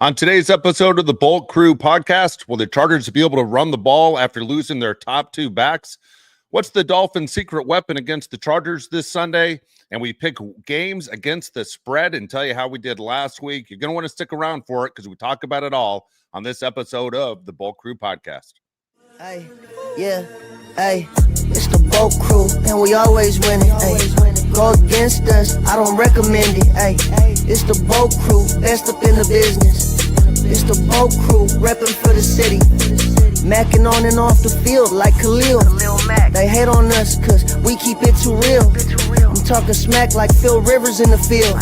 On today's episode of the Bolt Crew podcast, will the Chargers be able to run the ball after losing their top two backs? What's the Dolphins' secret weapon against the Chargers this Sunday? And we pick games against the spread and tell you how we did last week. You're going to want to stick around for it because we talk about it all on this episode of the Bolt Crew podcast. Hey, yeah, hey, it's the Bolt Crew, and we always winning. Hey, go against us, I don't recommend it. Hey, it's the Bolt Crew, best up in the business. It's the Bolt Crew, repping for the city. Macking on and off the field like Khalil. They hate on us cause we keep it too real. I'm talking smack like Phil Rivers in the field.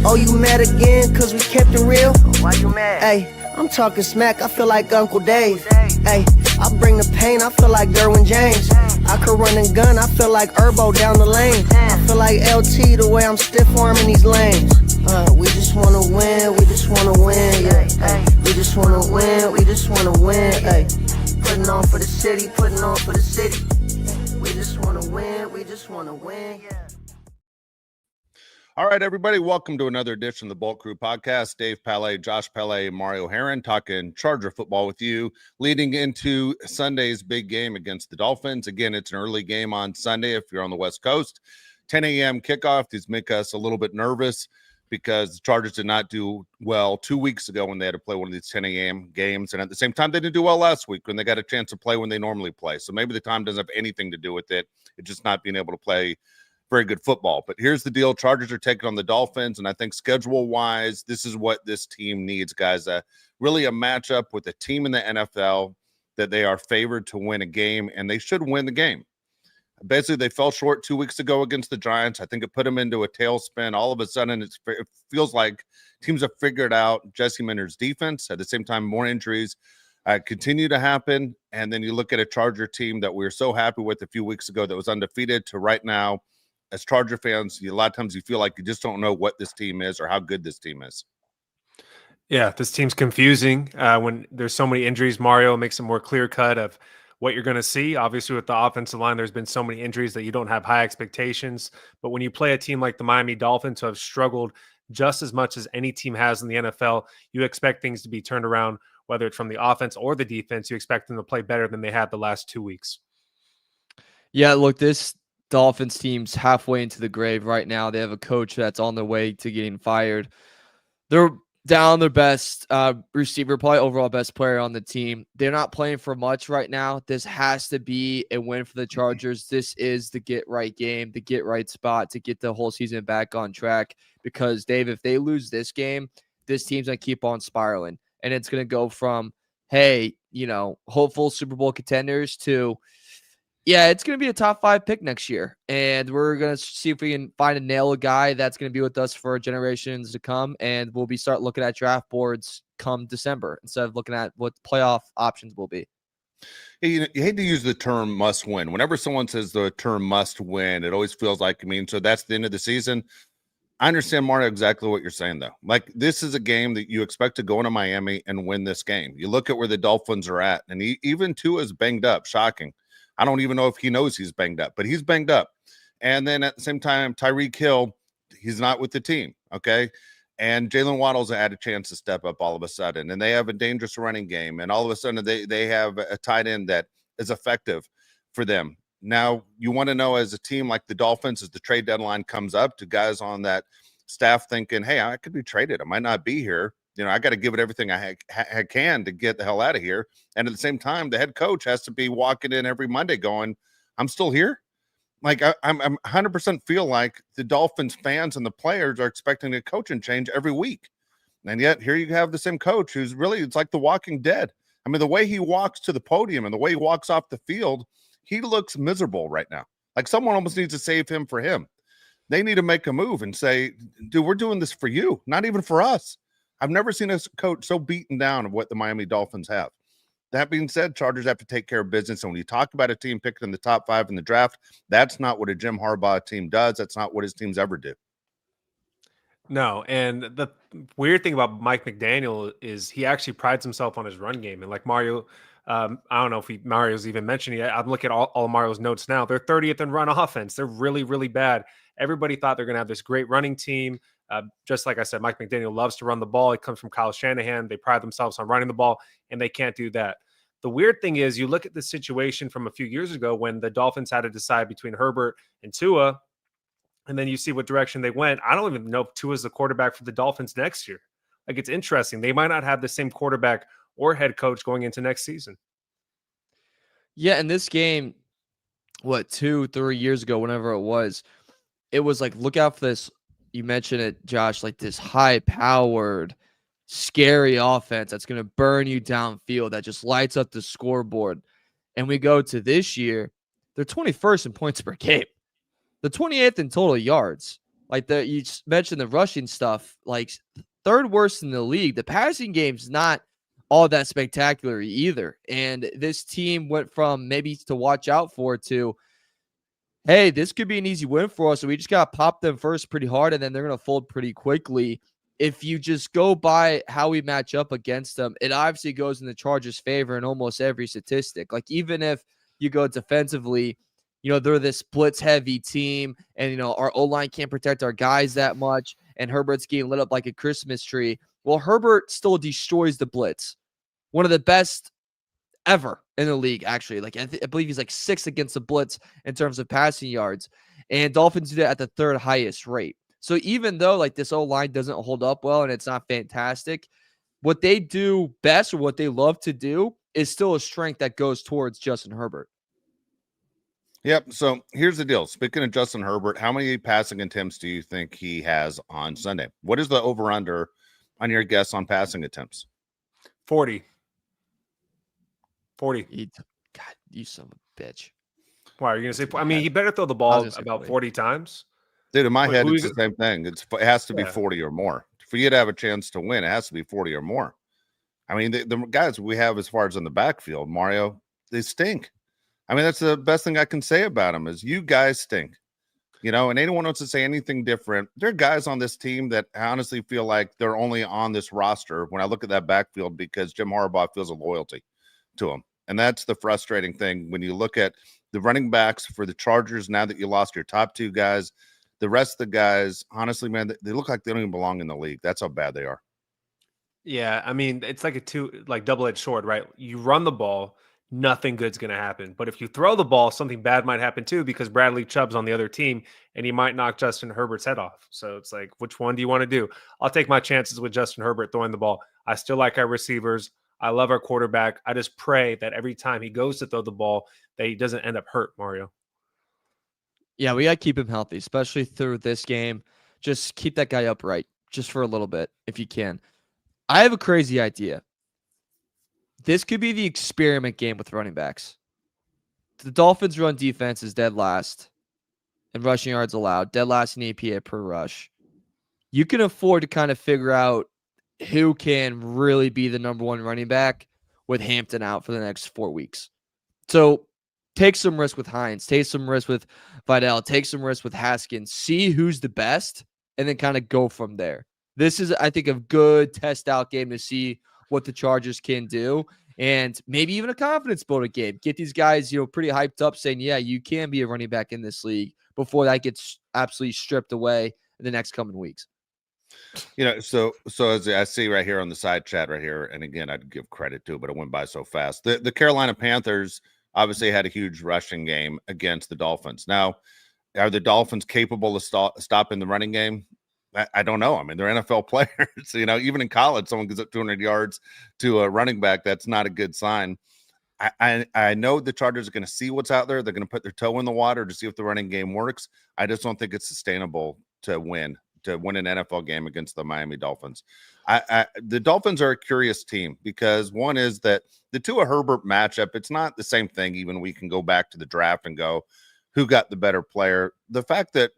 Oh, you mad again cause we kept it real? Why you mad? Hey, I'm talking smack, I feel like Uncle Dave. Hey, I bring the pain, I feel like Derwin James. I could run and gun, I feel like Herbo down the lane. I feel like LT the way I'm stiff arming these lanes. We just wanna win, we just wanna win, yeah. Ay, we just wanna win, we just wanna win, ay. Putting on for the city, putting on for the city. We just wanna win, we just wanna win, yeah. All right, everybody, welcome to another edition of the Bolt Crew podcast. Dave Palais, Josh Palais, Mario Heron talking Charger football with you, leading into Sunday's big game against the Dolphins. Again, it's an early game on Sunday if you're on the West Coast. 10 a.m. kickoff. These make us a little bit nervous because the Chargers did not do well 2 weeks ago when they had to play one of these 10 a.m. games. And at the same time, they didn't do well last week when they got a chance to play when they normally play. So maybe the time doesn't have anything to do with it. It's just not being able to play very good football. But here's the deal. Chargers are taking on the Dolphins, and I think schedule-wise, this is what this team needs, guys. Really a matchup with a team in the NFL that they are favored to win a game, and they should win the game. Basically, they fell short 2 weeks ago against the Giants. I think it put them into a tailspin. All of a sudden, it feels like teams have figured out Jesse Minter's defense. At the same time, more injuries continue to happen. And then you look at a Charger team that we were so happy with a few weeks ago that was undefeated to right now. As Charger fans, a lot of times you feel like you just don't know what this team is or how good this team is. Yeah, this team's confusing when there's so many injuries. Mario makes it more clear cut of what you're going to see. Obviously, with the offensive line, there's been so many injuries that you don't have high expectations. But when you play a team like the Miami Dolphins, who have struggled just as much as any team has in the NFL, you expect things to be turned around, whether it's from the offense or the defense. You expect them to play better than they had the last 2 weeks. Yeah, look, this Dolphins team's halfway into the grave right now. They have a coach that's on their way to getting fired. They're down their best receiver, probably overall best player on the team. They're not playing for much right now. This has to be a win for the Chargers. This is the get right game, the get right spot to get the whole season back on track. Because, Dave, if they lose this game, this team's going to keep on spiraling. And it's going to go from, hey, hopeful Super Bowl contenders to, yeah, it's going to be a top 5 pick next year. And we're going to see if we can find a nail guy that's going to be with us for generations to come. And we'll start looking at draft boards come December instead of looking at what playoff options will be. You hate to use the term must win. Whenever someone says the term must win, it always feels like, so that's the end of the season. I understand, Mario, exactly what you're saying, though. Like, this is a game that you expect to go into Miami and win this game. You look at where the Dolphins are at, and even Tua is banged up. Shocking. I don't even know if he knows he's banged up, but he's banged up. And then at the same time, Tyreek Hill, he's not with the team, okay? And Jalen Waddle's had a chance to step up all of a sudden, and they have a dangerous running game, and all of a sudden they have a tight end that is effective for them. Now, you want to know, as a team like the Dolphins, as the trade deadline comes up, to guys on that staff thinking, hey, I could be traded. I might not be here. I got to give it everything I can to get the hell out of here. And at the same time, the head coach has to be walking in every Monday going, I'm still here. Like, I'm 100% feel like the Dolphins fans and the players are expecting a coaching change every week. And yet here you have the same coach who's really, it's like the Walking Dead. I mean, the way he walks to the podium and the way he walks off the field, he looks miserable right now. Like, someone almost needs to save him for him. They need to make a move and say, dude, we're doing this for you, not even for us. I've never seen a coach so beaten down of what the Miami Dolphins have. That being said, Chargers have to take care of business. And when you talk about a team picking in the top 5 in the draft, that's not what a Jim Harbaugh team does. That's not what his teams ever do. No, and the weird thing about Mike McDaniel is he actually prides himself on his run game. And like Mario, I don't know if Mario's even mentioned it. I'm looking at all Mario's notes now. They're 30th in run offense. They're really, really bad. Everybody thought they're going to have this great running team. Just like I said, Mike McDaniel loves to run the ball. It comes from Kyle Shanahan. They pride themselves on running the ball, and they can't do that. The weird thing is you look at the situation from a few years ago when the Dolphins had to decide between Herbert and Tua, and then you see what direction they went. I don't even know if Tua's the quarterback for the Dolphins next year. Like, it's interesting. They might not have the same quarterback or head coach going into next season. Yeah, in this game, 2-3 years ago, whenever it was like, look out for this. You mentioned it, Josh, like this high-powered, scary offense that's going to burn you downfield, that just lights up the scoreboard. And we go to this year, they're 21st in points per game. The 28th in total yards. Like, you mentioned the rushing stuff, like third worst in the league. The passing game's not all that spectacular either. And this team went from maybe to watch out for to, hey, this could be an easy win for us. So we just got to pop them first pretty hard, and then they're going to fold pretty quickly. If you just go by how we match up against them, it obviously goes in the Chargers' favor in almost every statistic. Like, even if you go defensively, they're this blitz-heavy team, and, our O-line can't protect our guys that much, and Herbert's getting lit up like a Christmas tree. Well, Herbert still destroys the blitz. One of the best ever in the league, actually. Like, I believe he's like 6th against the blitz in terms of passing yards, and Dolphins do that at the 3rd highest rate. So even though, like, this O-line doesn't hold up well and it's not fantastic, what they do best, or what they love to do, is still a strength that goes towards Justin Herbert. Yep. So here's the deal. Speaking of Justin Herbert, how many passing attempts do you think he has on Sunday? What is the over-under on your guess on passing attempts? 40. God, you son of a bitch. Why are you going to say? I mean, he better throw the ball about 40 times. Dude, in my head, it's the same thing. It has to be 40 or more. For you to have a chance to win, it has to be 40 or more. I mean, the guys we have as far as in the backfield, Mario, they stink. I mean, that's the best thing I can say about them is you guys stink. And anyone wants to say anything different. There are guys on this team that I honestly feel like they're only on this roster when I look at that backfield because Jim Harbaugh feels a loyalty to them. And that's the frustrating thing when you look at the running backs for the Chargers. Now that you lost your top 2 guys, the rest of the guys, honestly, man, they look like they don't even belong in the league. That's how bad they are. Yeah, I mean, it's like double-edged sword, right? You run the ball, nothing good's going to happen. But if you throw the ball, something bad might happen too, because Bradley Chubb's on the other team and he might knock Justin Herbert's head off. So it's like, which one do you want to do? I'll take my chances with Justin Herbert throwing the ball. I still like our receivers. I love our quarterback. I just pray that every time he goes to throw the ball, that he doesn't end up hurt, Mario. Yeah, we got to keep him healthy, especially through this game. Just keep that guy upright just for a little bit if you can. I have a crazy idea. This could be the experiment game with running backs. The Dolphins' run defense is dead last in rushing yards allowed, dead last in EPA per rush. You can afford to kind of figure out who can really be the number 1 running back with Hampton out for the next 4 weeks. So take some risk with Hines, take some risk with Vidal, take some risk with Haskins, see who's the best, and then kind of go from there. This is, I think, a good test out game to see what the Chargers can do, and maybe even a confidence builder game. Get these guys, pretty hyped up, saying, yeah, you can be a running back in this league before that gets absolutely stripped away in the next coming weeks. So as I see right here on the side chat right here, and again, I'd give credit to it, but it went by so fast. The Carolina Panthers obviously had a huge rushing game against the Dolphins. Now, are the Dolphins capable of stopping the running game? I don't know. I mean, they're NFL players. Even in college, someone gets up 200 yards to a running back. That's not a good sign. I know the Chargers are going to see what's out there. They're going to put their toe in the water to see if the running game works. I just don't think it's sustainable to win an NFL game against the Miami Dolphins. The Dolphins are a curious team because one is that the Tua Herbert matchup, it's not the same thing. Even we can go back to the draft and go, who got the better player? The fact that,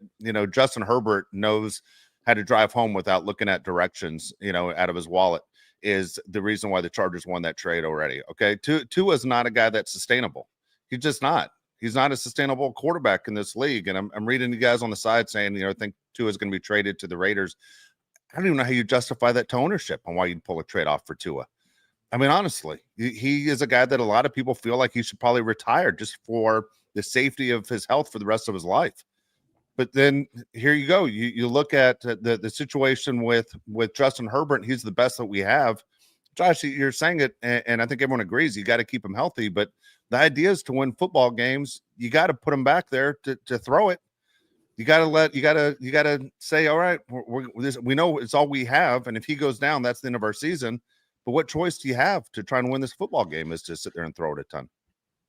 Justin Herbert knows how to drive home without looking at directions, out of his wallet is the reason why the Chargers won that trade already. Okay. Tua is not a guy that's sustainable. He's just not. He's not a sustainable quarterback in this league. And I'm reading you guys on the side saying, I think Tua is going to be traded to the Raiders. I don't even know how you justify that to ownership on why you'd pull a trade off for Tua. I mean, honestly, he is a guy that a lot of people feel like he should probably retire just for the safety of his health for the rest of his life. But then here you go. You look at the situation with Justin Herbert. He's the best that we have. Josh, you're saying it, and I think everyone agrees. You got to keep him healthy. But the idea is to win football games. You got to put him back there to throw it. You got to say, all right, we know it's all we have, and if he goes down, that's the end of our season. But what choice do you have to try and win this football game? Is to sit there and throw it a ton.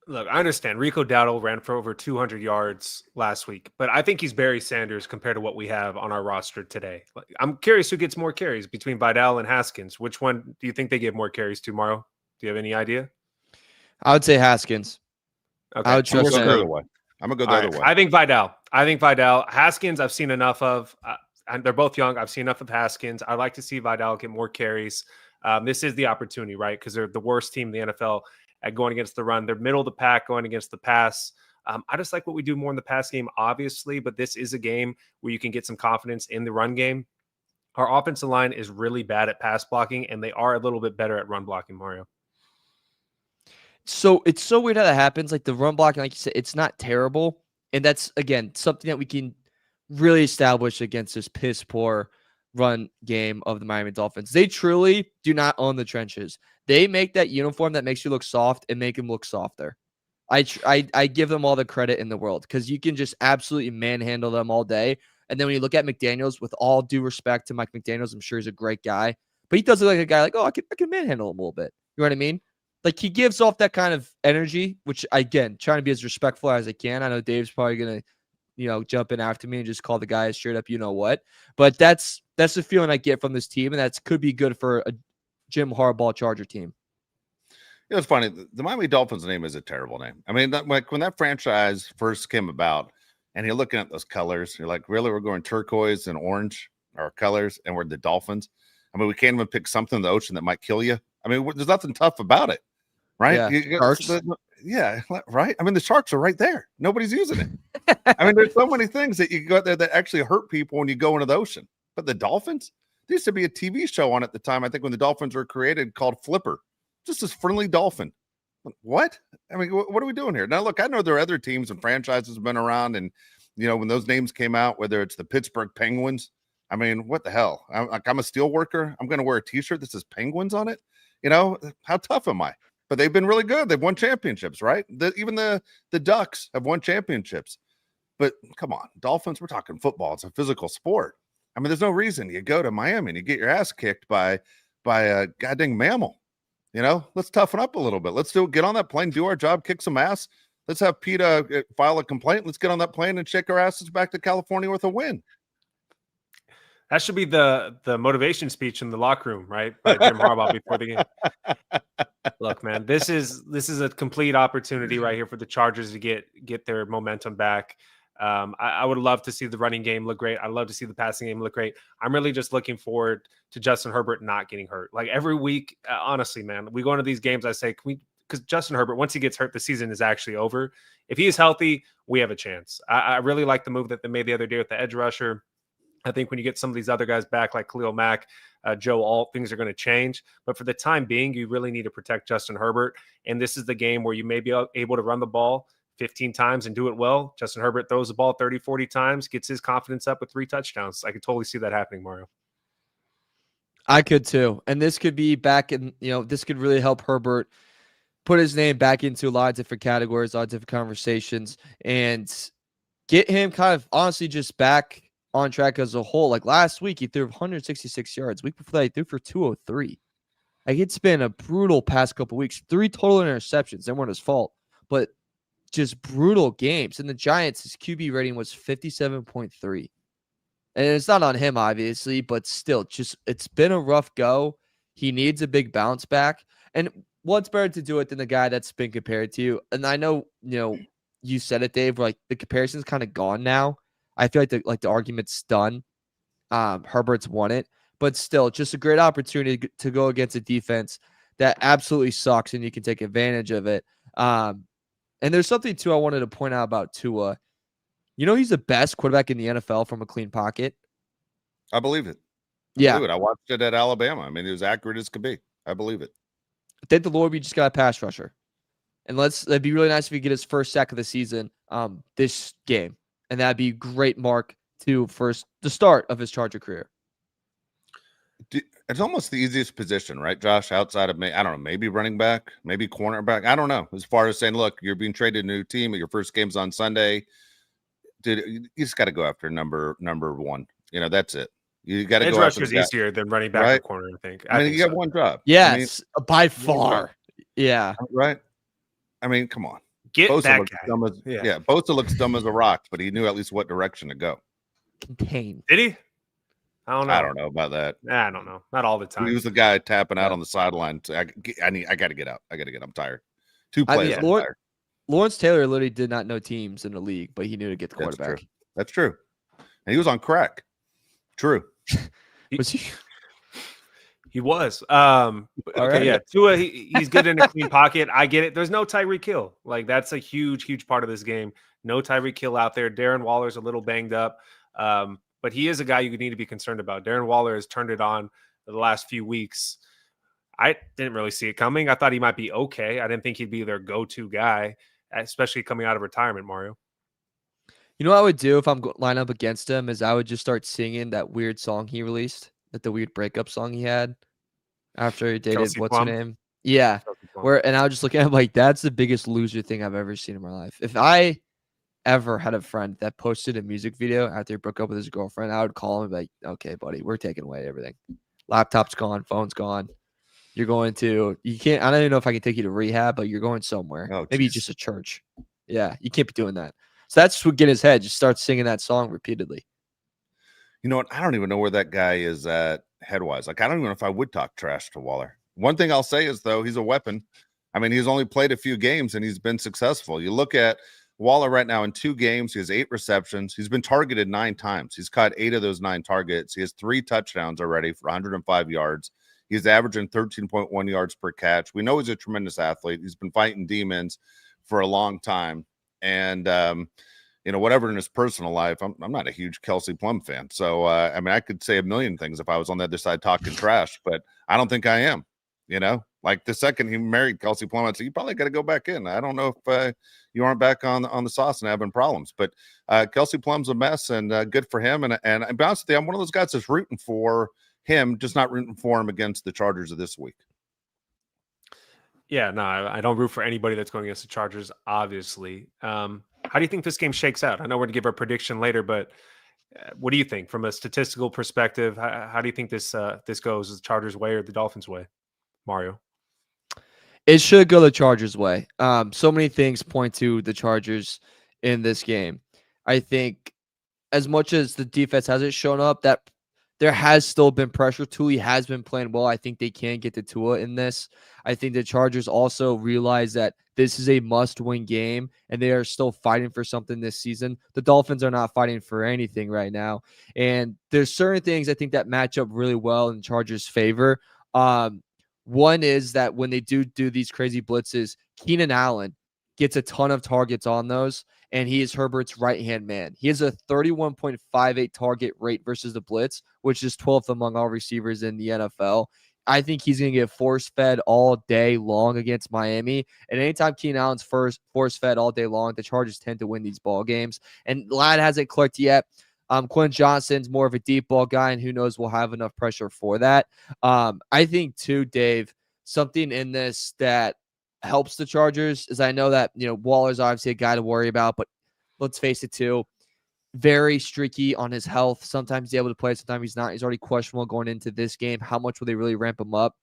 Look, I understand Rico Dowdle ran for over 200 yards last week, but I think he's Barry Sanders compared to what we have on our roster today. I'm curious who gets more carries between Vidal and Haskins. Which one do you think they give more carries to, Mario? Do you have any idea? I would say Haskins. Okay. I would trust I'm him. going to go the other way. I think Vidal. Haskins, I've seen enough of. And they're both young. I've seen enough of Haskins. I'd like to see Vidal get more carries. This is the opportunity, right? Because they're the worst team in the NFL at going against the run. They're middle of the pack going against the pass. I just like what we do more in the pass game, obviously, but this is a game where you can get some confidence in the run game. Our offensive line is really bad at pass blocking, and they are a little bit better at run blocking, Mario. So it's so weird how that happens. Like the run blocking, like you said, it's not terrible. And that's, again, something that we can really establish against this piss poor run game of the Miami Dolphins. They truly do not own the trenches. They make that uniform that makes you look soft and make them look softer. I give them all the credit in the world because you can just absolutely manhandle them all day. And then when you look at McDaniels, with all due respect to Mike McDaniels, I'm sure he's a great guy, but he does look like a guy like, oh, I can manhandle him a little bit. You know what I mean? Like he gives off that kind of energy, which again, trying to be as respectful as I can. I know Dave's probably going to, jump in after me and just call the guy straight up, you know what? But that's the feeling I get from this team, and that could be good for a Jim Harbaugh Charger team. It's funny. The Miami Dolphins name is a terrible name. I mean, like when that franchise first came about, and you're looking at those colors, you're like, really, we're going turquoise and orange, our colors, and we're the Dolphins. I mean, we can't even pick something in the ocean that might kill you. I mean, there's nothing tough about it, right? Yeah, sharks. Yeah, right. I mean, the sharks are right there. Nobody's using it. I mean, there's so many things that you go there that actually hurt people when you go into the ocean. But the Dolphins, there used to be a TV show on at the time, I think, when the Dolphins were created called Flipper. Just this friendly dolphin. What? I mean, what are we doing here? Now, look, I know there are other teams and franchises have been around, and when those names came out, whether it's the Pittsburgh Penguins, I mean, what the hell? I'm a steel worker. I'm going to wear a T-shirt that says Penguins on it. How tough am I? But they've been really good. They've won championships, right? Even the Ducks have won championships. But come on, Dolphins, we're talking football. It's a physical sport. I mean, there's no reason you go to Miami and you get your ass kicked by a goddamn mammal. Let's toughen up a little bit. Let's get on that plane, do our job, kick some ass. Let's have PETA file a complaint. Let's get on that plane and shake our asses back to California with a win. That should be the motivation speech in the locker room, right? By Jim Harbaugh before the game. Look, man, this is a complete opportunity right here for the Chargers to get their momentum back. I would love to see the running game look great. I'd love to see the passing game look great. I'm really just looking forward to Justin Herbert not getting hurt. Like every week, honestly, man, we go into these games, I say, because Justin Herbert, once he gets hurt, the season is actually over. If he is healthy, we have a chance. I really like the move that they made the other day with the edge rusher. I think when you get some of these other guys back, like Khalil Mack, Joe Alt, things are going to change. But for the time being, you really need to protect Justin Herbert. And this is the game where you may be able to run the ball 15 times and do it well. Justin Herbert throws the ball 30, 40 times, gets his confidence up with 3 touchdowns. I could totally see that happening, Mario. I could too. And this could be back in, this could really help Herbert put his name back into a lot of different categories, a lot of different conversations, and get him kind of honestly just back on track as a whole. Like last week, he threw 166 yards. Week before that, he threw for 203. Like it's been a brutal past couple weeks. 3 total interceptions. They weren't his fault, but just brutal games. And the Giants, his QB rating was 57.3. And it's not on him, obviously, but still, it's been a rough go. He needs a big bounce back. And what's better to do it than the guy that's been compared to you? And I know, you said it, Dave, like the comparison's kind of gone now. I feel like the argument's done. Herbert's won it, but still, just a great opportunity to go against a defense that absolutely sucks, and you can take advantage of it. And there's something too I wanted to point out about Tua. He's the best quarterback in the NFL from a clean pocket. I believe it. I believe it. I watched it at Alabama. I mean, it was accurate as could be. I believe it. Thank the Lord we just got a pass rusher. And it'd be really nice if we get his first sack of the season this game. and that'd be great mark to the start of his Charger career. It's almost the easiest position, right, Josh? Outside of I don't know, maybe running back, maybe cornerback. I don't know. As far as saying, look, you're being traded to a new team, your first game's on Sunday. Dude, you just got to go after number one. That's it. You got to go after rusher is easier than running back right? or corner, I think. I mean, you got one job. Yes, by far. Yeah. Right? I mean, come on. Get Bosa that looks guy. dumb as, Bosa looks dumb as a rock, but he knew at least what direction to go. Contain. Did he? I don't know about that. I don't know. Not all the time. He was the guy tapping out on the sideline. I got to get out. I'm tired. Two plays. Tired. Lawrence Taylor literally did not know teams in the league, but he knew to get the quarterback. That's true. And he was on crack. True. Was he? He was. Okay, yeah. Tua, he's good in a clean pocket. I get it. There's no Tyreek Hill. Like, that's a huge part of this game. No Tyreek Hill out there. Darren Waller's a little banged up. But he is a guy you need to be concerned about. Darren Waller has turned it on the last few weeks. I didn't really see it coming. I thought he might be okay. I didn't think he'd be their go-to guy, especially coming out of retirement, Mario. You know what I would do if I'm line up against him is I would just start singing that weird song he released, the weird breakup song he had after he dated what's her name? Yeah. And I would just look at him like, that's the biggest loser thing I've ever seen in my life. If I ever had a friend that posted a music video after he broke up with his girlfriend, I would call him and be like, okay, buddy, we're taking away everything. Laptop's gone, phone's gone. You can't, I don't even know if I can take you to rehab, but you're going somewhere. Maybe just a church. Yeah, you can't be doing that. So that's what get his head. Just start singing that song repeatedly. You know what? I don't even know where that guy is at head-wise. Like, I don't even know if I would talk trash to Waller. One thing I'll say is, though, he's a weapon. I mean, he's only played a few games, and he's been successful. You look at Waller right now in 2 games, he has 8 receptions. He's been targeted 9 times. He's caught 8 of those 9 targets. He has 3 touchdowns already for 105 yards. He's averaging 13.1 yards per catch. We know he's a tremendous athlete. He's been fighting demons for a long time. And, whatever in his personal life, I'm not a huge Kelsey Plum fan. So, I could say a million things if I was on the other side talking trash, but I don't think I am. Like the second he married Kelsey Plum, I'd say, you probably got to go back in. I don't know if you aren't back on the sauce and having problems, but Kelsey Plum's a mess, and good for him. And I'll be honest with you, I'm one of those guys that's rooting for him, just not rooting for him against the Chargers of this week. Yeah, no, I don't root for anybody that's going against the Chargers, obviously. How do you think this game shakes out? I know we're going to give our prediction later, but what do you think from a statistical perspective? How do you think this goes? Is the Chargers' way or the Dolphins' way, Mario? It should go the Chargers' way. So many things point to the Chargers in this game. I think as much as the defense hasn't shown up, that there has still been pressure. Tua has been playing well. I think they can get to Tua in this. I think the Chargers also realize that this is a must-win game, and they are still fighting for something this season. The Dolphins are not fighting for anything right now. And there's certain things I think that match up really well in Chargers' favor. One is that when they do these crazy blitzes, Keenan Allen gets a ton of targets on those, and he is Herbert's right-hand man. He has a 31.58 target rate versus the blitz, which is 12th among all receivers in the NFL. I think he's going to get force-fed all day long against Miami. And anytime Keenan Allen's force-fed all day long, the Chargers tend to win these ball games. And Ladd hasn't clicked yet. Quinn Johnson's more of a deep ball guy, and who knows, we'll have enough pressure for that. I think, too, Dave, something in this that helps the Chargers is I know that, Waller's obviously a guy to worry about, but let's face it, too, very streaky on his health. Sometimes he's able to play, sometimes he's not. He's already questionable going into this game. How much will they really ramp him up?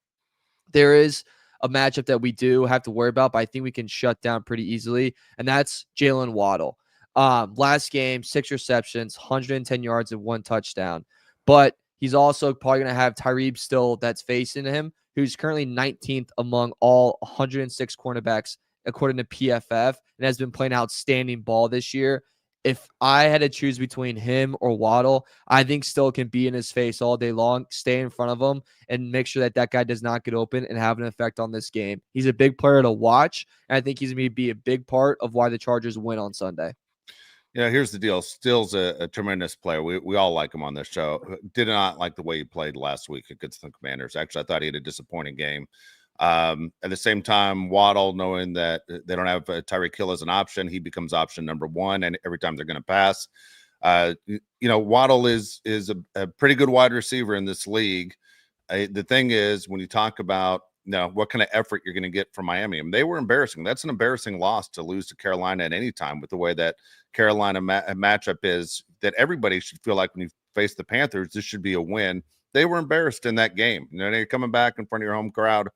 There is a matchup that we do have to worry about, but I think we can shut down pretty easily, and that's Jalen Waddle. Last game, 6 receptions, 110 yards and 1 touchdown. But he's also probably going to have Tyreeb still that's facing him, who's currently 19th among all 106 cornerbacks, according to PFF, and has been playing outstanding ball this year. If I had to choose between him or Waddle, I think still can be in his face all day long, stay in front of him, and make sure that guy does not get open and have an effect on this game. He's a big player to watch, and I think he's going to be a big part of why the Chargers win on Sunday. Yeah, here's the deal. Still's a tremendous player. We all like him on this show. Did not like the way he played last week against the Commanders. Actually, I thought he had a disappointing game. At the same time, Waddle, knowing that they don't have Tyreek Hill as an option, he becomes option number one, and every time they're going to pass. Waddle is a pretty good wide receiver in this league. The thing is, when you talk about what kind of effort you're going to get from Miami, I mean, they were embarrassing. That's an embarrassing loss to lose to Carolina at any time with the way that Carolina matchup is, that everybody should feel like when you face the Panthers, this should be a win. They were embarrassed in that game. They're coming back in front of your home crowd.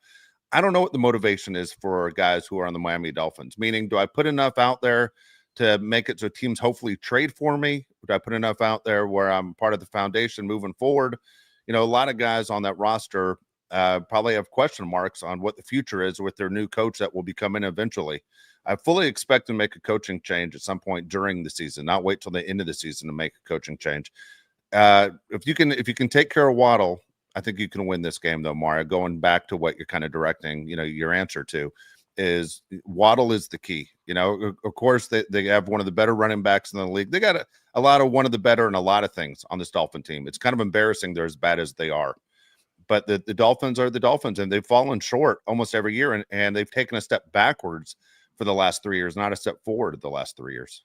I don't know what the motivation is for guys who are on the Miami Dolphins, meaning, do I put enough out there to make it so teams hopefully trade for me? Do I put enough out there where I'm part of the foundation moving forward? A lot of guys on that roster probably have question marks on what the future is with their new coach that will be coming eventually. I fully expect to make a coaching change at some point during the season, not wait till the end of the season to make a coaching change. If you can take care of Waddle, I think you can win this game, though, Mario. Going back to what you're kind of directing, your answer to is Waddle is the key. Of course, they have one of the better running backs in the league. They got a lot of one of the better in a lot of things on this Dolphin team. It's kind of embarrassing they're as bad as they are. But the Dolphins are the Dolphins, and they've fallen short almost every year, and they've taken a step backwards for the last 3 years, not a step forward the last 3 years.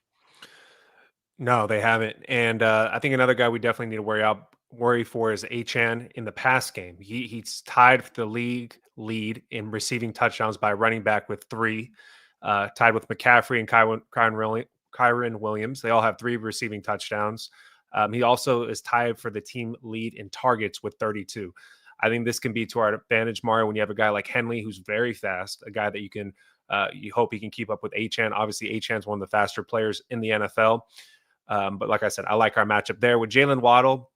No, they haven't. And I think another guy we definitely need to worry for is Achane in the pass game. He's tied for the league lead in receiving touchdowns by running back with 3, tied with McCaffrey and Kyren Williams. They all have 3 receiving touchdowns. He also is tied for the team lead in targets with 32. I think this can be to our advantage, Mario, when you have a guy like Henley, who's very fast, a guy that you hope he can keep up with Achane. Obviously, Achane's one of the faster players in the NFL. But like I said, I like our matchup there with Jalen Waddle.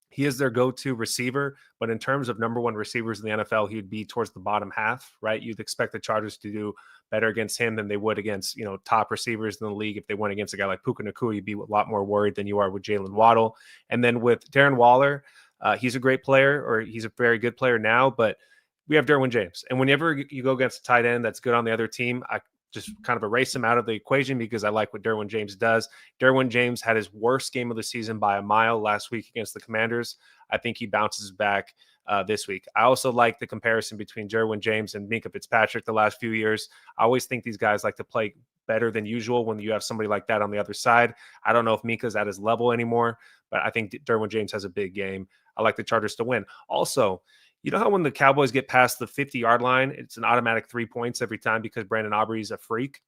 He is their go-to receiver, but in terms of number one receivers in the NFL, he'd be towards the bottom half, right? You'd expect the Chargers to do better against him than they would against, top receivers in the league. If they went against a guy like Puka Nacua, you'd be a lot more worried than you are with Jalen Waddle. And then with Darren Waller, he's a great player, or he's a very good player now, but we have Derwin James. And whenever you go against a tight end that's good on the other team, I just kind of erase him out of the equation because I like what Derwin James does. Derwin James had his worst game of the season by a mile last week against the Commanders. I think he bounces back this week. I also like the comparison between Derwin James and Minkah Fitzpatrick the last few years. I always think these guys like to play better than usual when you have somebody like that on the other side. I don't know if Minkah's at his level anymore, but I think Derwin James has a big game. I like the Chargers to win. Also, you know how when the Cowboys get past the 50-yard line, it's an automatic 3 points every time because Brandon Aubrey is a freak?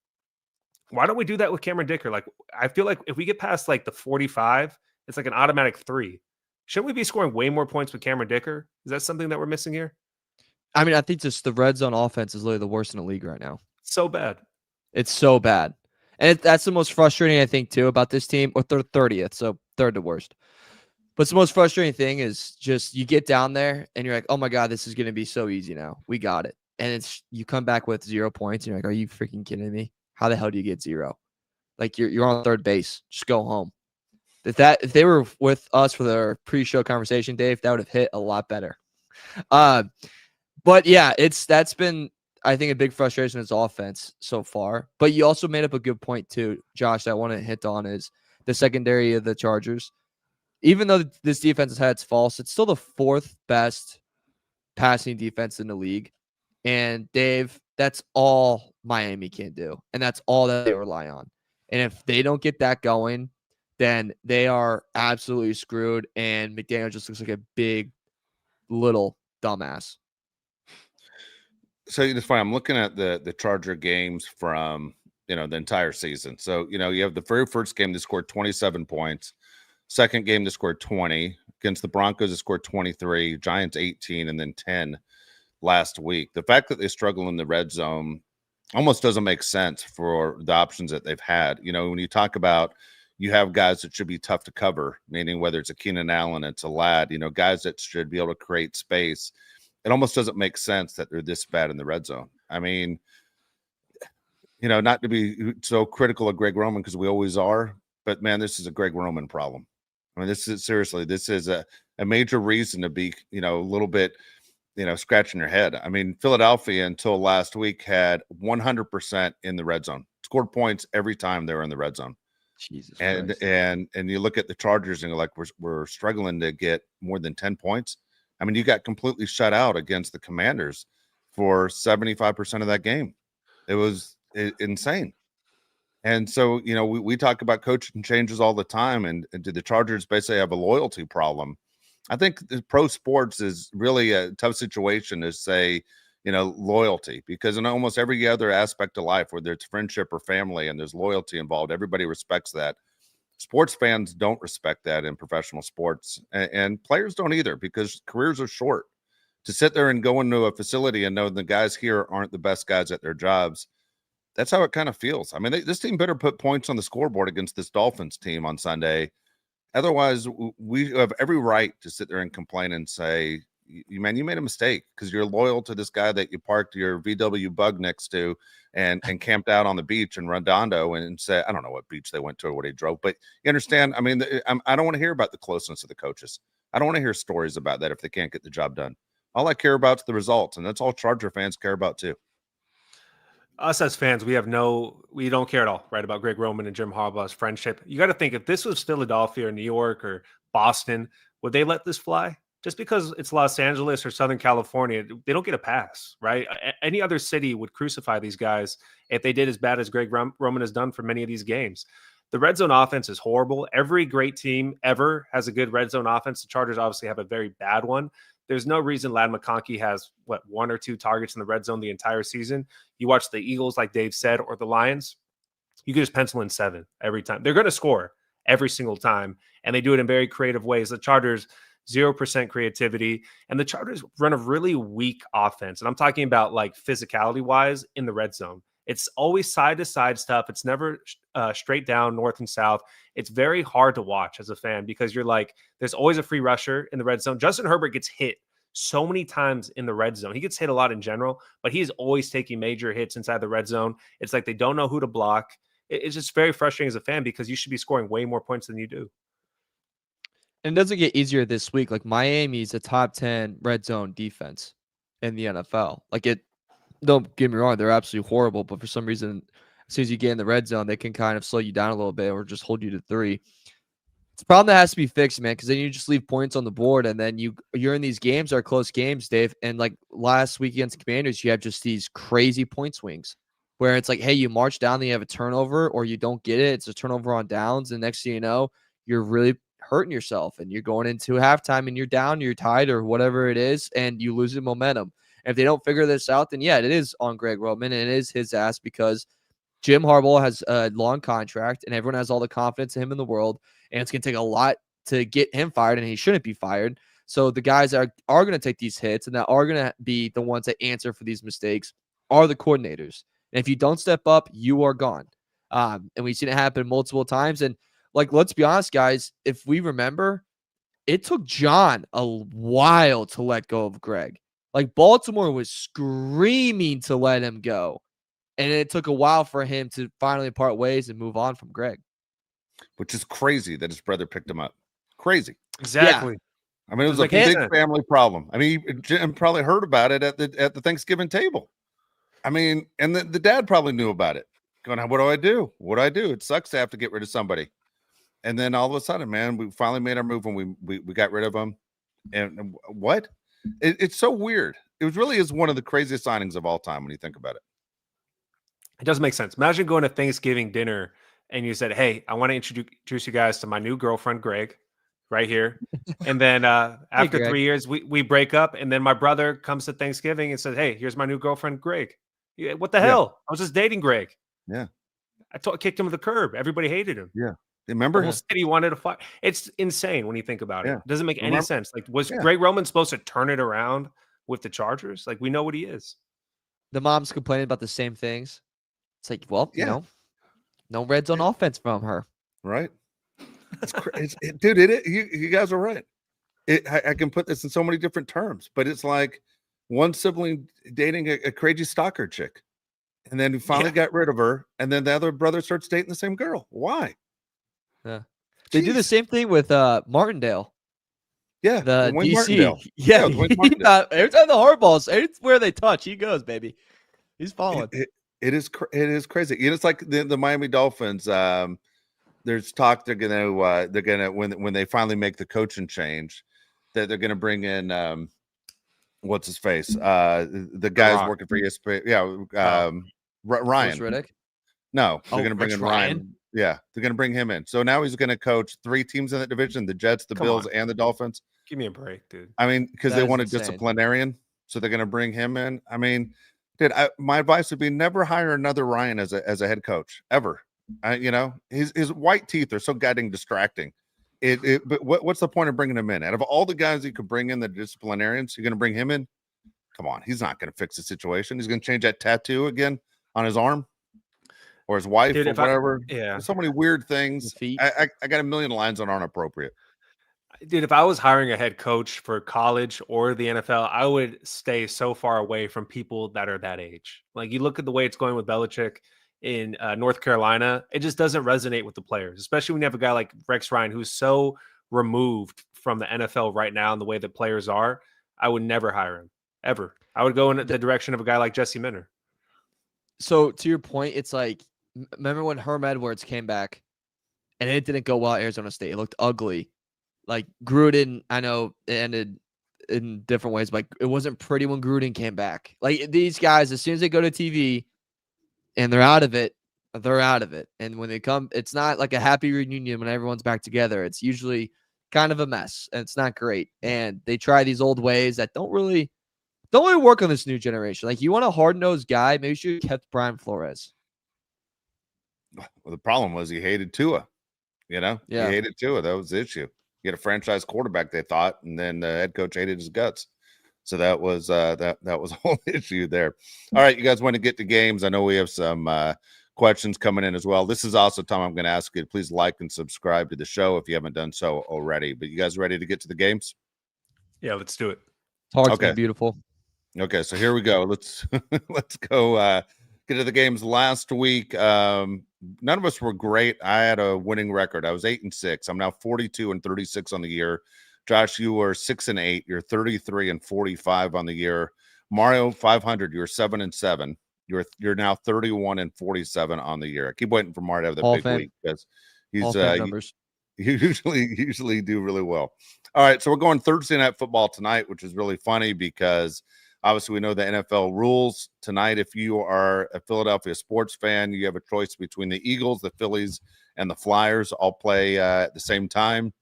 Why don't we do that with Cameron Dicker? Like, I feel like if we get past like the 45, it's like an automatic 3. Shouldn't we be scoring way more points with Cameron Dicker? Is that something that we're missing here? I mean, I think just the red zone offense is literally the worst in the league right now. So bad. It's so bad. And that's the most frustrating, I think, too, about this team. Or they're 30th, so third to worst. But the most frustrating thing is just you get down there and you're like, oh my God, this is going to be so easy now. We got it. And you come back with 0 points. And you're like, are you freaking kidding me? How the hell do you get 0? Like you're on third base. Just go home. If they were with us for their pre-show conversation, Dave, that would have hit a lot better. But yeah, that's been, I think, a big frustration in its offense so far. But you also made up a good point too, Josh, that I want to hit on is the secondary of the Chargers. Even though this defense has had its faults, it's still the 4th best passing defense in the league. And Dave, that's all Miami can do. And that's all that they rely on. And if they don't get that going, then they are absolutely screwed. And McDaniel just looks like a big, little dumbass. So it's funny. I'm looking at the Charger games from, the entire season. So, you have the very first game they scored 27 points. Second game, they scored 20. Against the Broncos, they scored 23. Giants, 18, and then 10 last week. The fact that they struggle in the red zone almost doesn't make sense for the options that they've had. When you talk about you have guys that should be tough to cover, meaning whether it's a Keenan Allen, it's a Ladd, guys that should be able to create space. It almost doesn't make sense that they're this bad in the red zone. I mean, not to be so critical of Greg Roman because we always are, but man, this is a Greg Roman problem. I mean, this is a major reason to be, a little bit, scratching your head. I mean, Philadelphia until last week had 100% in the red zone, scored points every time they were in the red zone. Jesus and Christ. and you look at the Chargers and you're like, we're struggling to get more than 10 points. I mean, you got completely shut out against the Commanders for 75% of that game. It was insane. And so, we talk about coaching changes all the time, and do the Chargers basically have a loyalty problem? I think the pro sports is really a tough situation to say, loyalty, because in almost every other aspect of life, whether it's friendship or family and there's loyalty involved, everybody respects that. Sports fans don't respect that in professional sports, and players don't either, because careers are short. To sit there and go into a facility and know the guys here aren't the best guys at their jobs, that's how it kind of feels. I mean, this team better put points on the scoreboard against this Dolphins team on Sunday. Otherwise, we have every right to sit there and complain and say, man, you made a mistake because you're loyal to this guy that you parked your VW Bug next to and camped out on the beach in Redondo and say, I don't know what beach they went to or what he drove, but you understand. I mean, I don't want to hear about the closeness of the coaches. I don't want to hear stories about that if they can't get the job done. All I care about is the results, and that's all Charger fans care about too. Us as fans, we don't care at all, right, about Greg Roman and Jim Harbaugh's friendship. You got to think, if this was Philadelphia or New York or Boston, would they let this fly? Just because it's Los Angeles or Southern California, they don't get a pass, right? Any other city would crucify these guys if they did as bad as Greg Roman has done for many of these games. The red zone offense is horrible. Every great team ever has a good red zone offense. The Chargers obviously have a very bad one. There's no reason Ladd McConkey has, 1 or 2 targets in the red zone the entire season. You watch the Eagles, like Dave said, or the Lions, you can just pencil in 7 every time. They're going to score every single time, and they do it in very creative ways. The Chargers, 0% creativity, and the Chargers run a really weak offense. And I'm talking about like physicality-wise in the red zone. It's always side-to-side stuff. It's never straight down north and south. It's very hard to watch as a fan because you're like, there's always a free rusher in the red zone. Justin Herbert gets hit so many times in the red zone. He gets hit a lot in general, but he's always taking major hits inside the red zone. It's like they don't know who to block. It's just very frustrating as a fan because you should be scoring way more points than you do. And it doesn't get easier this week. Like, Miami's a top 10 red zone defense in the NFL. Don't get me wrong, they're absolutely horrible, but for some reason, as soon as you get in the red zone, they can kind of slow you down a little bit or just hold you to 3. It's a problem that has to be fixed, man, because then you just leave points on the board, and then you're in these games that are close games, Dave. And like last week against Commanders, you have just these crazy point swings where it's like, hey, you march down, then you have a turnover, or you don't get it. It's a turnover on downs, and next thing you know, you're really hurting yourself, and you're going into halftime, and you're down, you're tied, or whatever it is, and you lose the momentum. And if they don't figure this out, then yeah, it is on Greg Roman, and it is his ass because Jim Harbaugh has a long contract, and everyone has all the confidence in him in the world, and it's going to take a lot to get him fired, and he shouldn't be fired. So the guys that are going to take these hits and that are going to be the ones that answer for these mistakes are the coordinators. And if you don't step up, you are gone. And we've seen it happen multiple times. And let's be honest, guys, if we remember, it took John a while to let go of Greg. Baltimore was screaming to let him go. And it took a while for him to finally part ways and move on from Greg. Which is crazy that his brother picked him up. Crazy. Exactly. Yeah. I mean, it was a big family problem. I mean, Jim probably heard about it at the Thanksgiving table. I mean, and the dad probably knew about it. Going, what do I do? What do I do? It sucks to have to get rid of somebody. And then all of a sudden, man, we finally made our move when we got rid of him. And what? It's so weird. It really is one of the craziest signings of all time when you think about it. It doesn't make sense. Imagine going to Thanksgiving dinner and you said, hey, I want to introduce you guys to my new girlfriend, Greg, right here. And then after 3 years, we break up. And then my brother comes to Thanksgiving and says, hey, here's my new girlfriend, Greg. What the hell? I was just dating Greg. Yeah. I kicked him to the curb. Everybody hated him. Yeah. Remember? The whole city wanted to fight. It's insane when you think about it. Yeah. It doesn't make any sense. Was Greg Roman supposed to turn it around with the Chargers? We know what he is. The mom's complaining about the same things. It's like, well, no red zone offense from her. Right. It's crazy. Dude, you guys are right. I can put this in so many different terms, but it's like one sibling dating a crazy stalker chick. And then he finally got rid of her. And then the other brother starts dating the same girl. Why? Yeah. They do the same thing with Martindale. Yeah. The DC. Martindale. Yeah. Every time the hardballs, everywhere they touch, he goes, baby. He's following. It is crazy. It's like the Miami Dolphins. There's talk they're gonna when they finally make the coaching change, that they're gonna bring in what's his face? The guy's Rock. working for ESPN. Yeah, Ryan. Riddick. No, they're Oh, going to bring Rich in Ryan. Ryan? Yeah, they're going to bring him in. So now he's going to coach 3 teams in that division: the Jets, the Come Bills, on. and the Dolphins. Give me a break, dude. I mean, because That they is want a insane. disciplinarian, so they're going to bring him in. I mean, dude, my advice would be never hire another Ryan as a head coach ever. You know, his white teeth are so goddamn distracting. But what's the point of bringing him in? Out of all the guys you could bring in, the disciplinarians, you're going to bring him in? Come on, he's not going to fix the situation. He's going to change that tattoo again on his arm or his wife Dude, or whatever. Yeah. There's so many weird things. The feet. I got a million lines that aren't appropriate. Dude, if I was hiring a head coach for college or the NFL, I would stay so far away from people that are that age. Like you look at the way it's going with Belichick in North Carolina, it just doesn't resonate with the players, especially when you have a guy like Rex Ryan who's so removed from the NFL right now and the way that players are. I would never hire him ever. I would go in the direction of a guy like Jesse Minter. So to your point, it's like, remember when Herm Edwards came back and it didn't go well at Arizona State? It looked ugly. Like Gruden, I know it ended in different ways, but it wasn't pretty when Gruden came back. Like these guys, as soon as they go to TV and they're out of it, they're out of it. And when they come, it's not like a happy reunion when everyone's back together. It's usually kind of a mess and it's not great. And they try these old ways that don't really work on this new generation. Like you want a hard-nosed guy, maybe you should have kept Brian Flores. Well, the problem was he hated Tua. You know, Yeah. He hated Tua. That was the issue. He had a franchise quarterback, they thought, and then the head coach hated his guts. So that was that was a whole issue there. All right, you guys want to get to games? I know we have some questions coming in as well. This is also time I'm going to ask you to please like and subscribe to the show if you haven't done so already. But you guys ready to get to the games? Yeah, let's do it. Talk's Okay. been beautiful. Okay, so here we go. Let's go get to the games last week. None of us were great. I had a winning record. I was 8-6. I'm now 42-36 on the year. Josh, you were 6-8. You're 33-45 on the year. Mario, 500. You're 7-7. You're now 31-47 on the year. I keep waiting for Mario to have that Hall big fan. week because he's All fan numbers. you usually do really well. All right, so we're going Thursday night football tonight, which is really funny because obviously we know the NFL rules tonight. If you are a Philadelphia sports fan, you have a choice between the Eagles, the Phillies, and the Flyers all play at the same time.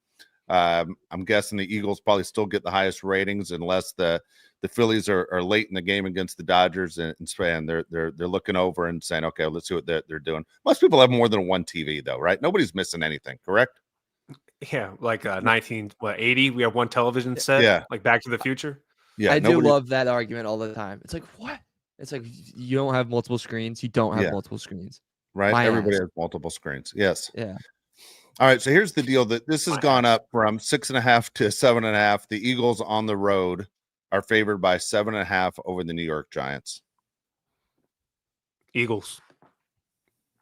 I'm guessing the Eagles probably still get the highest ratings unless the Phillies are late in the game against the Dodgers and they're looking over and saying, okay, let's see what they're doing. Most people have more than one TV though, right? Nobody's missing anything, correct? Yeah, like 1980, we have one television set. Yeah, like Back to the Future. Yeah, I do love that argument all the time. It's like, what? It's like you don't have multiple screens. You don't have multiple screens. Right. My Everybody ass. has multiple screens. Yes. Yeah. All right. So here's the deal that this has gone up from 6.5 to 7.5. The Eagles on the road are favored by 7.5 over the New York Giants. Eagles.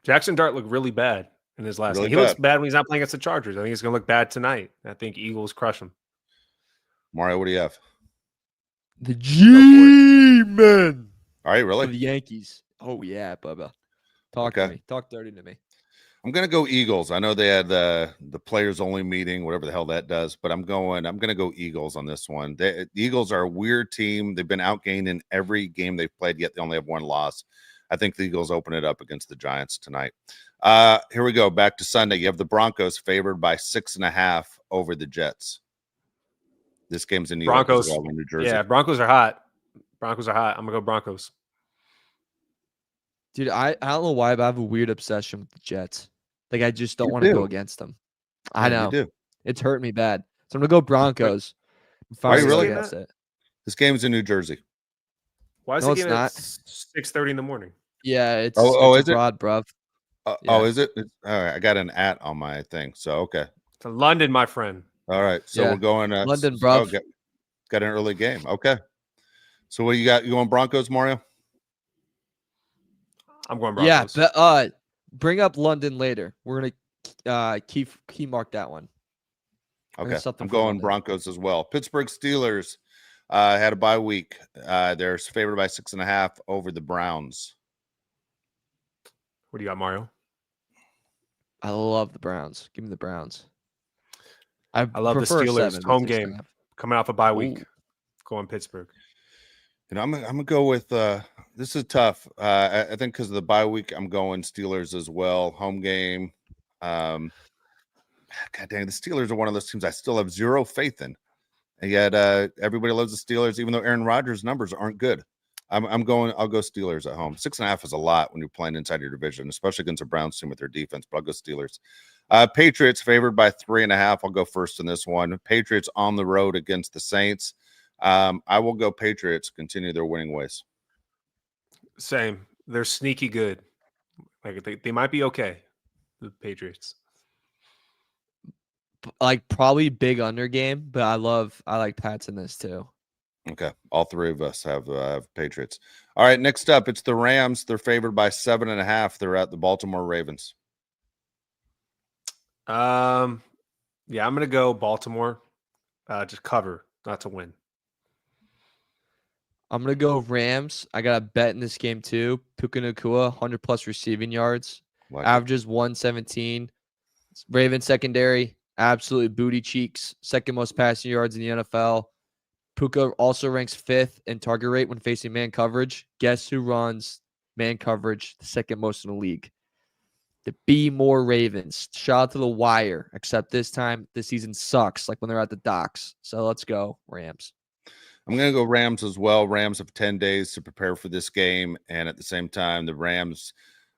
Jackson Dart looked really bad in his last game. He looks bad when he's not playing against the Chargers. I think he's going to look bad tonight. I think Eagles crush him. Mario, what do you have? The G-Men. All right, really? The Yankees. Oh, yeah, Bubba. Talk to me. Talk dirty to me. I'm going to go Eagles. I know they had the players only meeting, whatever the hell that does, but I'm going to go Eagles on this one. The Eagles are a weird team. They've been outgained in every game they've played, yet they only have one loss. I think the Eagles open it up against the Giants tonight. Here we go. Back to Sunday. You have the Broncos favored by 6.5 over the Jets. This game's in New York as well, in New Jersey. Yeah, Broncos are hot. I'm going to go Broncos. Dude, I don't know why, but I have a weird obsession with the Jets. Like, I just don't want to go against them. I know. You do. It's hurt me bad. So I'm going to go Broncos. Are you really against it? This game's in New Jersey. Why is No, it it's not. 6:30 in the morning? Yeah, it's is it? abroad, bruv. Oh, Yeah. Is it? All right. I got an @ on my thing. So, okay. To London, my friend. All right. So Yeah. we're going London, bruv. Got an early game. Okay. So what do you got? You going Broncos, Mario? I'm going Broncos. Yeah, but bring up London later. We're gonna key mark that one. Okay. something I'm for going London. Broncos as well. Pittsburgh Steelers had a bye week. They're favored by 6.5 over the Browns. What do you got, Mario? I love the Browns. Give me the Browns. I love the prefer Steelers. 7, but Home 6.5. game. Coming off a bye week. Ooh. Going Pittsburgh. I'm gonna go with this is tough. I think because of the bye week, I'm going Steelers as well. Home game. God dang, the Steelers are one of those teams I still have zero faith in. And yet everybody loves the Steelers, even though Aaron Rodgers' numbers aren't good. I'll go Steelers at home. 6.5 is a lot when you're playing inside your division, especially against a Browns team with their defense, but I'll go Steelers. Patriots favored by 3.5. I'll go first in this one. Patriots on the road against the Saints. I will go Patriots, continue their winning ways. Same. They're sneaky good. Like they might be okay, the Patriots. Like probably big under game, but I like Pats in this too. Okay. All three of us have Patriots. All right. Next up, it's the Rams. They're favored by 7.5. They're at the Baltimore Ravens. Yeah, I'm gonna go Baltimore. Just cover, not to win. I'm gonna go Rams. I got a bet in this game too. Puka Nacua, 100+ receiving yards, averages 117. Ravens secondary, absolutely booty cheeks. Second most passing yards in the NFL. Puka also ranks 5th in target rate when facing man coverage. Guess who runs man coverage the second most in the league? The Be More Ravens. Shout out to the Wire, except this time the season sucks, like when they're at the docks. So let's go Rams. I'm going to go Rams as well. Rams have 10 days to prepare for this game. And at the same time, the Rams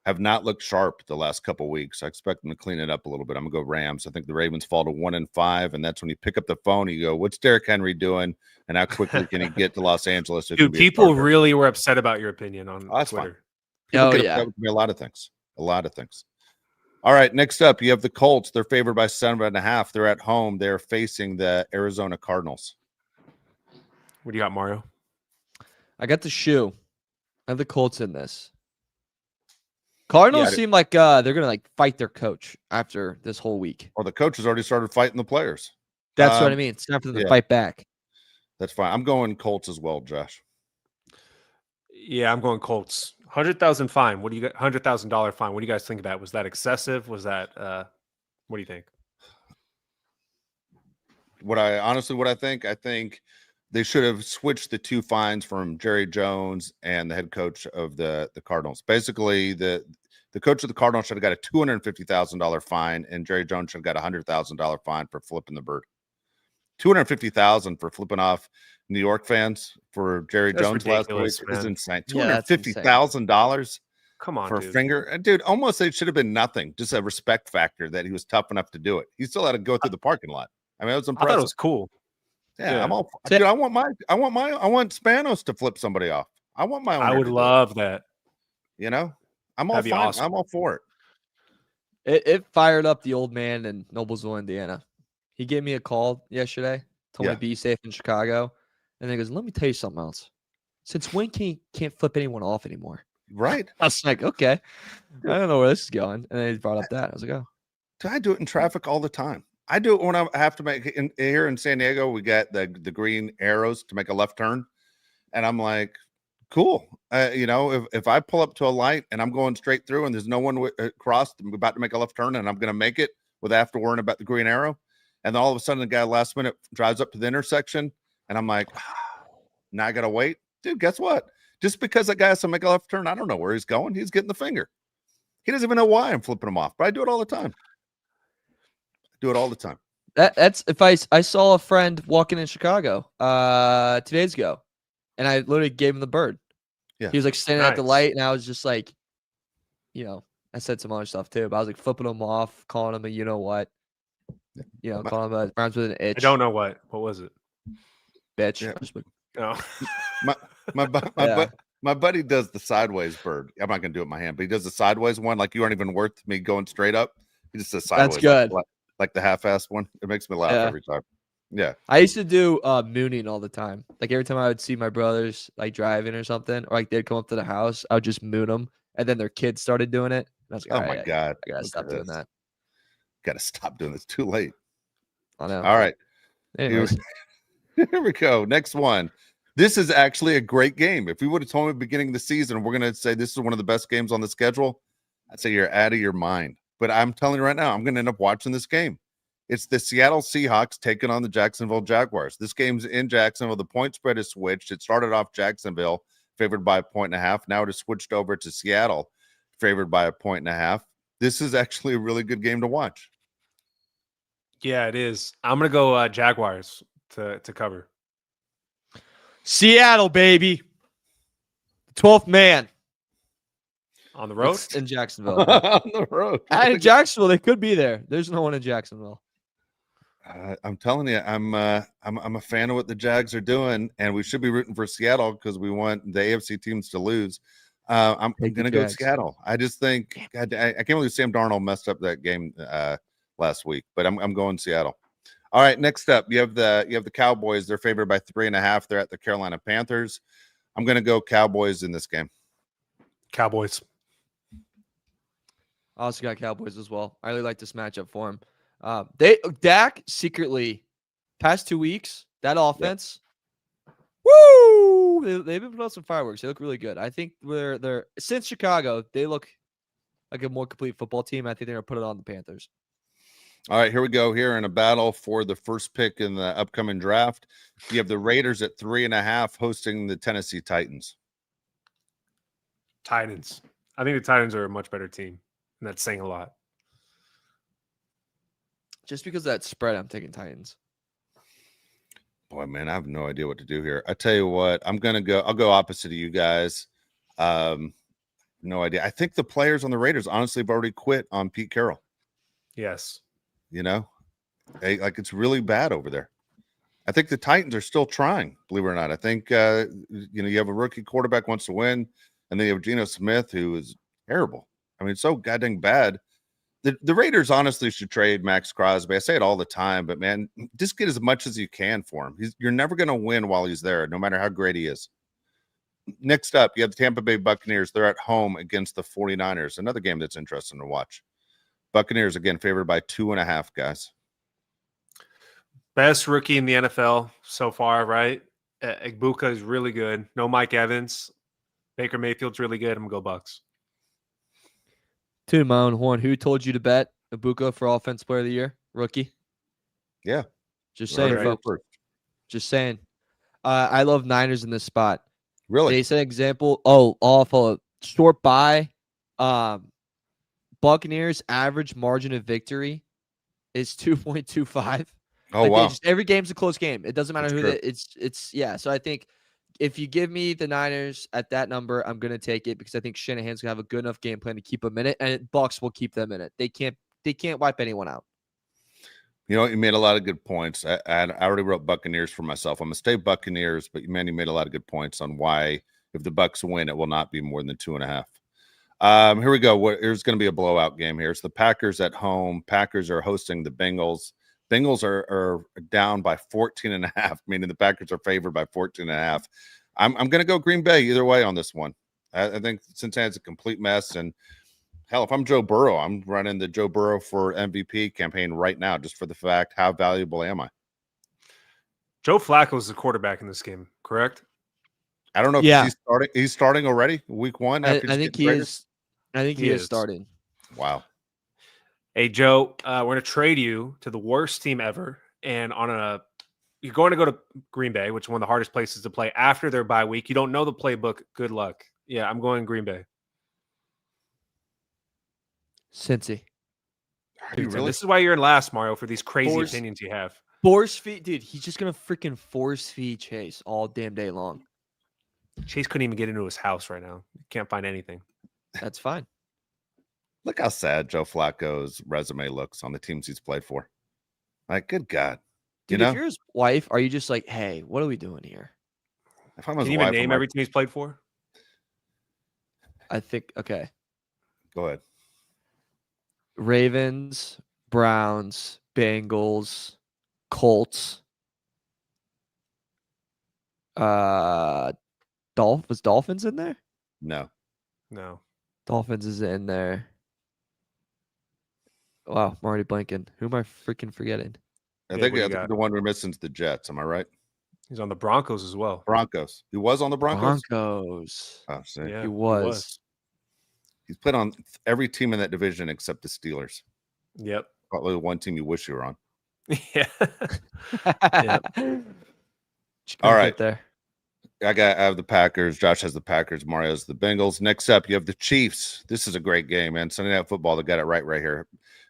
have not looked sharp the last couple of weeks. I expect them to clean it up a little bit. I'm going to go Rams. I think the Ravens fall to 1-5. And that's when you pick up the phone and you go, what's Derrick Henry doing? And how quickly can he get to Los Angeles? Dude, people really were upset about your opinion on Twitter. That would be a lot of things. A lot of things. All right. Next up, you have the Colts. They're favored by 7.5. They're at home. They're facing the Arizona Cardinals. What do you got, Mario? I got the shoe. I have the Colts in this. Cardinals seem like they're gonna fight their coach after this whole week. Well, the coach has already started fighting the players. That's what I mean. It's time for them to fight back. That's fine. I'm going Colts as well, Josh. Yeah, I'm going Colts. $100,000 fine. What do you got? $100,000 fine. What do you guys think of that? Was that excessive? Was that what do you think? What I think they should have switched the two fines from Jerry Jones and the head coach of the Cardinals. Basically, the coach of the Cardinals should have got a $250,000 fine, and Jerry Jones should have got a $100,000 fine for flipping the bird. $250,000 for flipping off New York fans for Jerry Jones last week is insane. $250,000. Come on, for dude. A finger, dude. Almost it should have been nothing. Just a respect factor that he was tough enough to do it. He still had to go through the parking lot. I mean, it was impressive. I thought it was cool. Yeah, I'm all. Dude, I want Spanos to flip somebody off. I want my own. I would love that. You know, I'm all fine. Awesome. I'm all for it. It fired up the old man in Noblesville, Indiana. He gave me a call yesterday, told me to be safe in Chicago, and then he goes, "Let me tell you something else. Since when can't flip anyone off anymore?" Right. I was like, okay, I don't know where this is going, and then he brought up that. I was like, oh, I do it in traffic all the time. I do it when I have to make here in San Diego. We got the green arrows to make a left turn, and I'm like, cool. You know, if I pull up to a light and I'm going straight through and there's no one across, I'm about to make a left turn and I'm going to make it without after worrying about the green arrow, and then all of a sudden the guy last minute drives up to the intersection, and I'm like, now I got to wait, dude. Guess what? Just because that guy has to make a left turn, I don't know where he's going. He's getting the finger. He doesn't even know why I'm flipping him off, but I do it all the time. That's if I saw a friend walking in Chicago 2 days ago, and I literally gave him the bird. Yeah, he was like standing at the light, and I was just like, you know, I said some other stuff too, but I was like flipping him off, calling him a you know what, calling him a rhymes with an itch. I don't know what was it, bitch. Yeah. No. My buddy does the sideways bird. I'm not gonna do it with my hand, but he does the sideways one. Like you aren't even worth me going straight up. He just does sideways. That's good. Like the half-assed one. It makes me laugh every time. Yeah. I used to do mooning all the time. Like every time I would see my brothers like driving or something, or like they'd come up to the house, I would just moon them, and then their kids started doing it. And I was like, oh my God, I gotta stop doing that. Gotta stop doing this. Too late. I know. All right. Anyways. Here we go. Next one. This is actually a great game. If you would have told me at the beginning of the season, we're going to say this is one of the best games on the schedule, I'd say you're out of your mind. But I'm telling you right now, I'm going to end up watching this game. It's the Seattle Seahawks taking on the Jacksonville Jaguars. This game's in Jacksonville. The point spread is switched. It started off Jacksonville favored by 1.5. Now it has switched over to Seattle favored by 1.5. This is actually a really good game to watch. Yeah, it is. I'm gonna go Jaguars to cover. Seattle, baby. 12th man On the road? It's in Jacksonville. On the road. In Jacksonville, they could be there. There's no one in Jacksonville. I'm telling you, I'm a fan of what the Jags are doing, and we should be rooting for Seattle because we want the AFC teams to lose. I'm going to go Seattle. I just think I can't believe Sam Darnold messed up that game last week, but I'm going Seattle. All right, next up, you have the Cowboys. They're favored by 3.5. They're at the Carolina Panthers. I'm going to go Cowboys in this game. Cowboys. I also got Cowboys as well. I really like this matchup for him. Dak secretly past 2 weeks, that offense, woo! They've been putting out some fireworks. They look really good. I think they're since Chicago, they look like a more complete football team. I think they're gonna put it on the Panthers. All right, here we go. Here in a battle for the first pick in the upcoming draft, you have the Raiders at 3.5 hosting the Tennessee Titans. Titans. I think the Titans are a much better team, and that's saying a lot. Just because of that spread, I'm taking Titans. Boy, man, I have no idea what to do here. I tell you what, I'll go opposite of you guys. No idea. I think the players on the Raiders honestly have already quit on Pete Carroll. Yes. You know, it's really bad over there. I think the Titans are still trying, believe it or not. I think, you have a rookie quarterback wants to win, and then you have Geno Smith, who is terrible. I mean, so goddamn bad. The Raiders honestly should trade Max Crosby. I say it all the time, but, man, just get as much as you can for him. You're never going to win while he's there, no matter how great he is. Next up, you have the Tampa Bay Buccaneers. They're at home against the 49ers. Another game that's interesting to watch. Buccaneers, again, favored by 2.5, guys. Best rookie in the NFL so far, right? Igbuka is really good. No Mike Evans. Baker Mayfield's really good. I'm going to go Bucks. To my own horn, who told you to bet Igbuka for Offensive Player of the Year? Rookie? Yeah. Just saying, Right. folks. Just saying. I love Niners in this spot. Really? They set an example. Off a short bye. Buccaneers average margin of victory is 2.25. Oh, wow. Every game's a close game. It doesn't matter That's who true. it's yeah. So I think if you give me the Niners at that number, I'm gonna take it because I think Shanahan's gonna have a good enough game plan to keep them in it, and Bucks will keep them in it. They can't wipe anyone out. You know, you made a lot of good points. I already wrote Buccaneers for myself. I'm going to stay Buccaneers, but, man, you made a lot of good points on why if the Bucks win, it will not be more than 2.5. Here we go. There's going to be a blowout game here. It's the Packers at home. Packers are hosting the Bengals. Bengals are down by 14.5, meaning the Packers are favored by 14.5. I'm going to go Green Bay either way on this one. I think Cincinnati's a complete mess, and hell, if I'm Joe Burrow, I'm running the Joe Burrow for MVP campaign right now, just for the fact, how valuable am I? Joe Flacco is the quarterback in this game, correct? I don't know if he's starting already week one. I think he is. I think he is starting. Wow. Hey, Joe, we're going to trade you to the worst team ever. And you're going to go to Green Bay, which is one of the hardest places to play after their bye week. You don't know the playbook. Good luck. Yeah, I'm going Green Bay. Cincy. Really? This is why you're in last, Mario, for these crazy opinions you have. Force feed, dude. He's just gonna freaking force feed Chase all damn day long. Chase couldn't even get into his house right now. Can't find anything. That's fine. Look how sad Joe Flacco's resume looks on the teams he's played for. Like, good God. Dude, if you're his wife, are you just like, hey, what are we doing here? If I'm his Can you wife, even name every team he's played for? I think, okay. Go ahead. Ravens, Browns, Bengals, Colts. Was Dolphins in there? No. Dolphins is in there. Wow, I'm already blanking. Who am I freaking forgetting? I think the one we're missing is the Jets. Am I right? He's on the Broncos as well. Broncos. He was on the Broncos? Broncos. Oh, see. Yeah, he was. He's played on every team in that division except the Steelers. Yep. Probably one team you wish you were on. Yeah. All right. There. I have the Packers. Josh has the Packers. Mario has the Bengals. Next up, you have the Chiefs. This is a great game, man. Sunday Night Football, they got it right here.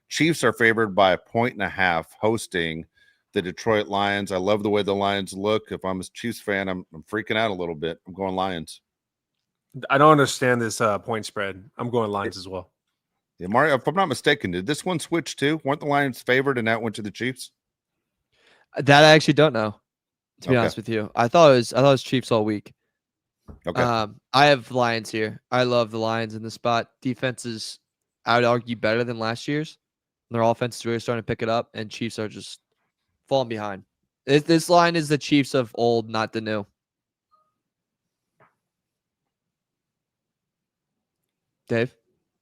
Chiefs are favored by 1.5 hosting the Detroit Lions. I love the way the Lions look. If I'm a Chiefs fan, I'm freaking out a little bit. I'm going Lions. I don't understand this point spread. I'm going Lions as well. Yeah, Mario, if I'm not mistaken, did this one switch too? Weren't the Lions favored and that went to the Chiefs? That I actually don't know. To be Okay. honest with you, I thought it was Chiefs all week. Okay. I have Lions here. I love the Lions in the spot. Defense is, I would argue, better than last year's. Their offense is really starting to pick it up, and Chiefs are just falling behind. This line is the Chiefs of old, not the new. Dave?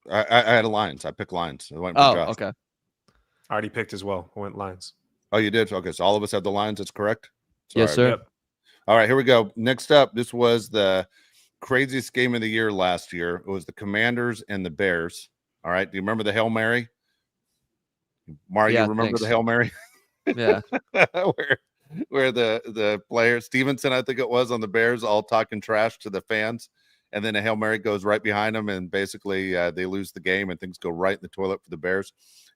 I had a Lions. I picked Lions. I went with Josh. Okay. I already picked as well. I went Lions. Oh, you did? Okay, so all of us have the Lions. That's correct? Yes, sir. Yep. All right, here we go. Next up, this was the craziest game of the year last year. It was the Commanders and the Bears. All right, do you remember the Hail Mary? Mario, Yeah, you remember thanks. the Hail Mary? Yeah. where the player, Stevenson, I think it was, on the Bears, all talking trash to the fans. And then a Hail Mary goes right behind them, and basically they lose the game, and things go right in the toilet for the Bears.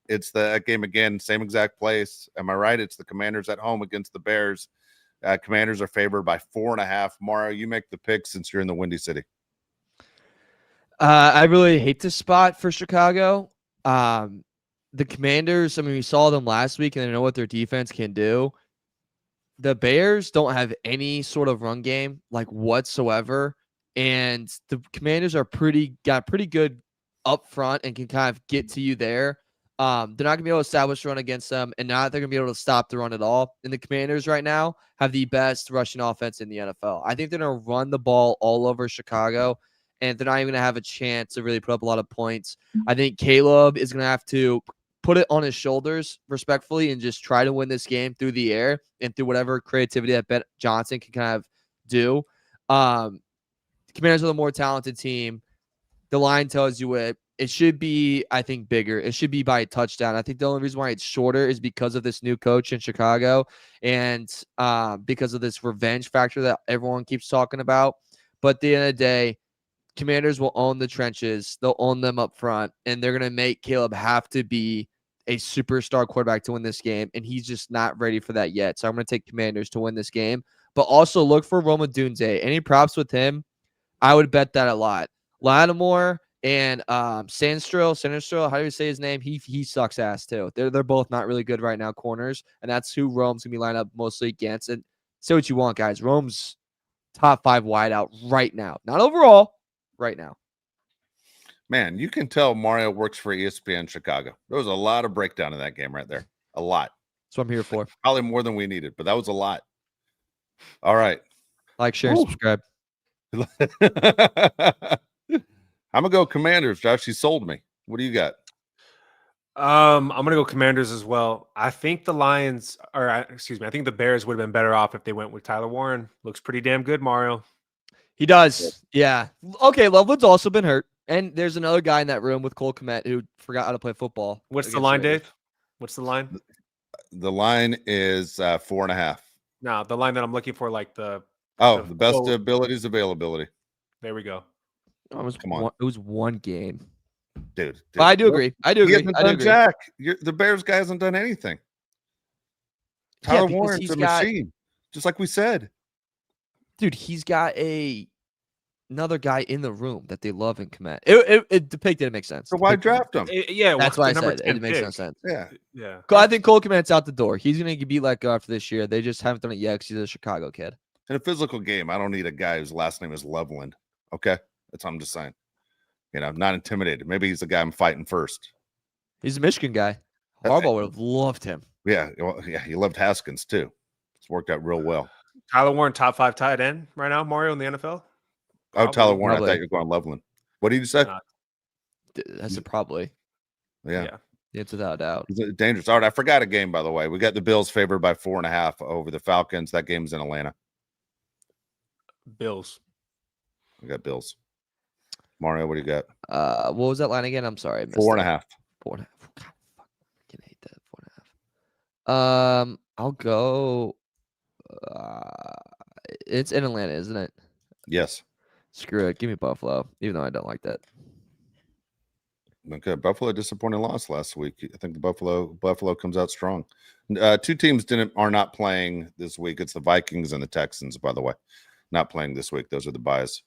It's the game again, same exact place. Am I right? It's the Commanders at home against the Bears. Commanders are favored by 4.5. Mario, you make the pick since you're in the Windy City. I really hate this spot for Chicago. The Commanders, I mean, we saw them last week, and I know what their defense can do. The Bears don't have any sort of run game, like, whatsoever. And the Commanders are got pretty good up front and can kind of get to you there. They're not going to be able to establish a run against them, and not they're going to be able to stop the run at all. And the Commanders right now have the best rushing offense in the NFL. I think they're going to run the ball all over Chicago, and they're not even going to have a chance to really put up a lot of points. I think Caleb is going to have to put it on his shoulders respectfully and just try to win this game through the air and through whatever creativity that Ben Johnson can kind of do. The Commanders are the more talented team. The line tells you it. It should be, I think, bigger. It should be by a touchdown. I think the only reason why it's shorter is because of this new coach in Chicago and because of this revenge factor that everyone keeps talking about. But at the end of the day, Commanders will own the trenches. They'll own them up front, and they're going to make Caleb have to be a superstar quarterback to win this game, and he's just not ready for that yet. So I'm going to take Commanders to win this game. But also look for Roma Dunze. Any props with him? I would bet that a lot. Lattimore and Sandstrom, how do you say his name? He sucks ass too. They're both not really good right now, corners, and that's who Rome's gonna be lined up mostly against. And say what you want, guys. Rome's top 5 wideout right now, not overall, right now. Man, you can tell Mario works for ESPN Chicago. There was a lot of breakdown in that game right there. A lot. That's what I'm here for. Probably more than we needed, but that was a lot. All right. Like, share, and subscribe. I'm gonna go Commanders. Josh, you sold me. What do you got? I'm gonna go Commanders as well. I think the Lions, I think the Bears would have been better off if they went with Tyler Warren. Looks pretty damn good, Mario. He does. Yeah. Okay, Loveland's also been hurt. And there's another guy in that room with Cole Kmet who forgot how to play football. What's the line, Dave? What's the line? The line is 4.5. No, the line that I'm looking for, like the best abilities availability. There we go. It was one game. Dude. But I do agree. Jack, the Bears guy hasn't done anything. Tyler Warren's a machine, just like we said. Dude, he's got another guy in the room that they love and Kmet. The pick didn't make sense. So why draft him? That's why I said it makes no sense. Yeah. I think Cole Kmet's out the door. He's going to be let go after this year. They just haven't done it yet because he's a Chicago kid. In a physical game, I don't need a guy whose last name is Loveland. Okay? That's what I'm just saying. I'm not intimidated. Maybe he's the guy I'm fighting first. He's a Michigan guy. Harbaugh would have loved him. Yeah. Well, yeah, he loved Haskins too. It's worked out real well. Tyler Warren, top 5 tight end right now, Mario, in the NFL? Oh, Tyler Warren. I thought you were going Loveland. What did you say? That's probably. Yeah. It's without a doubt. It's dangerous. All right. I forgot a game, by the way. We got the Bills favored by 4.5 over the Falcons. That game's in Atlanta. Bills. We got Bills. Mario, what do you got? What was that line again? I'm sorry. I missed 4.5. 4.5. God, fuck. I hate that. I'll go. Uh, it's in Atlanta, isn't it? Yes. Screw it. Give me Buffalo, even though I don't like that. Okay. Buffalo disappointing loss last week. I think the Buffalo comes out strong. Two teams are not playing this week. It's the Vikings and the Texans, by the way. Not playing this week. Those are the buys.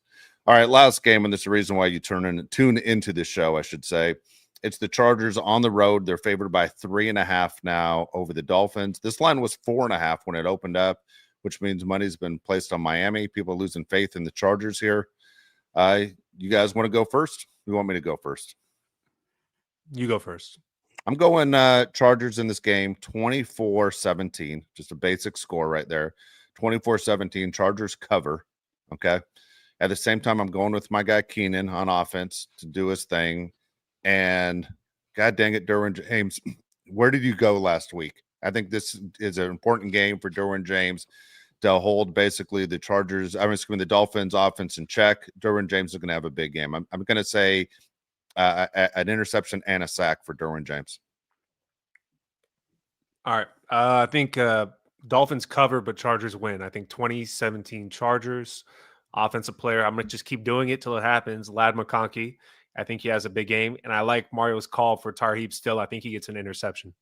All right, last game, and this is the reason why you tune into this show, I should say. It's the Chargers on the road. They're favored by 3.5 now over the Dolphins. This line was 4.5 when it opened up, which means money's been placed on Miami. People are losing faith in the Chargers here. You guys want to go first? You want me to go first? You go first. I'm going Chargers in this game, 24-17. Just a basic score right there. 24-17. Chargers cover. Okay. At the same time, I'm going with my guy Keenan on offense to do his thing. And God dang it, Derwin James, where did you go last week? I think this is an important game for Derwin James to hold basically the the Dolphins offense in check. Derwin James is going to have a big game. I'm going to say an interception and a sack for Derwin James. All right. I think Dolphins cover, but Chargers win. I think 2017 Chargers. Offensive player. I'm going to just keep doing it till it happens. Lad McConkey. I think he has a big game. And I like Mario's call for Tarheeb still. I think he gets an interception.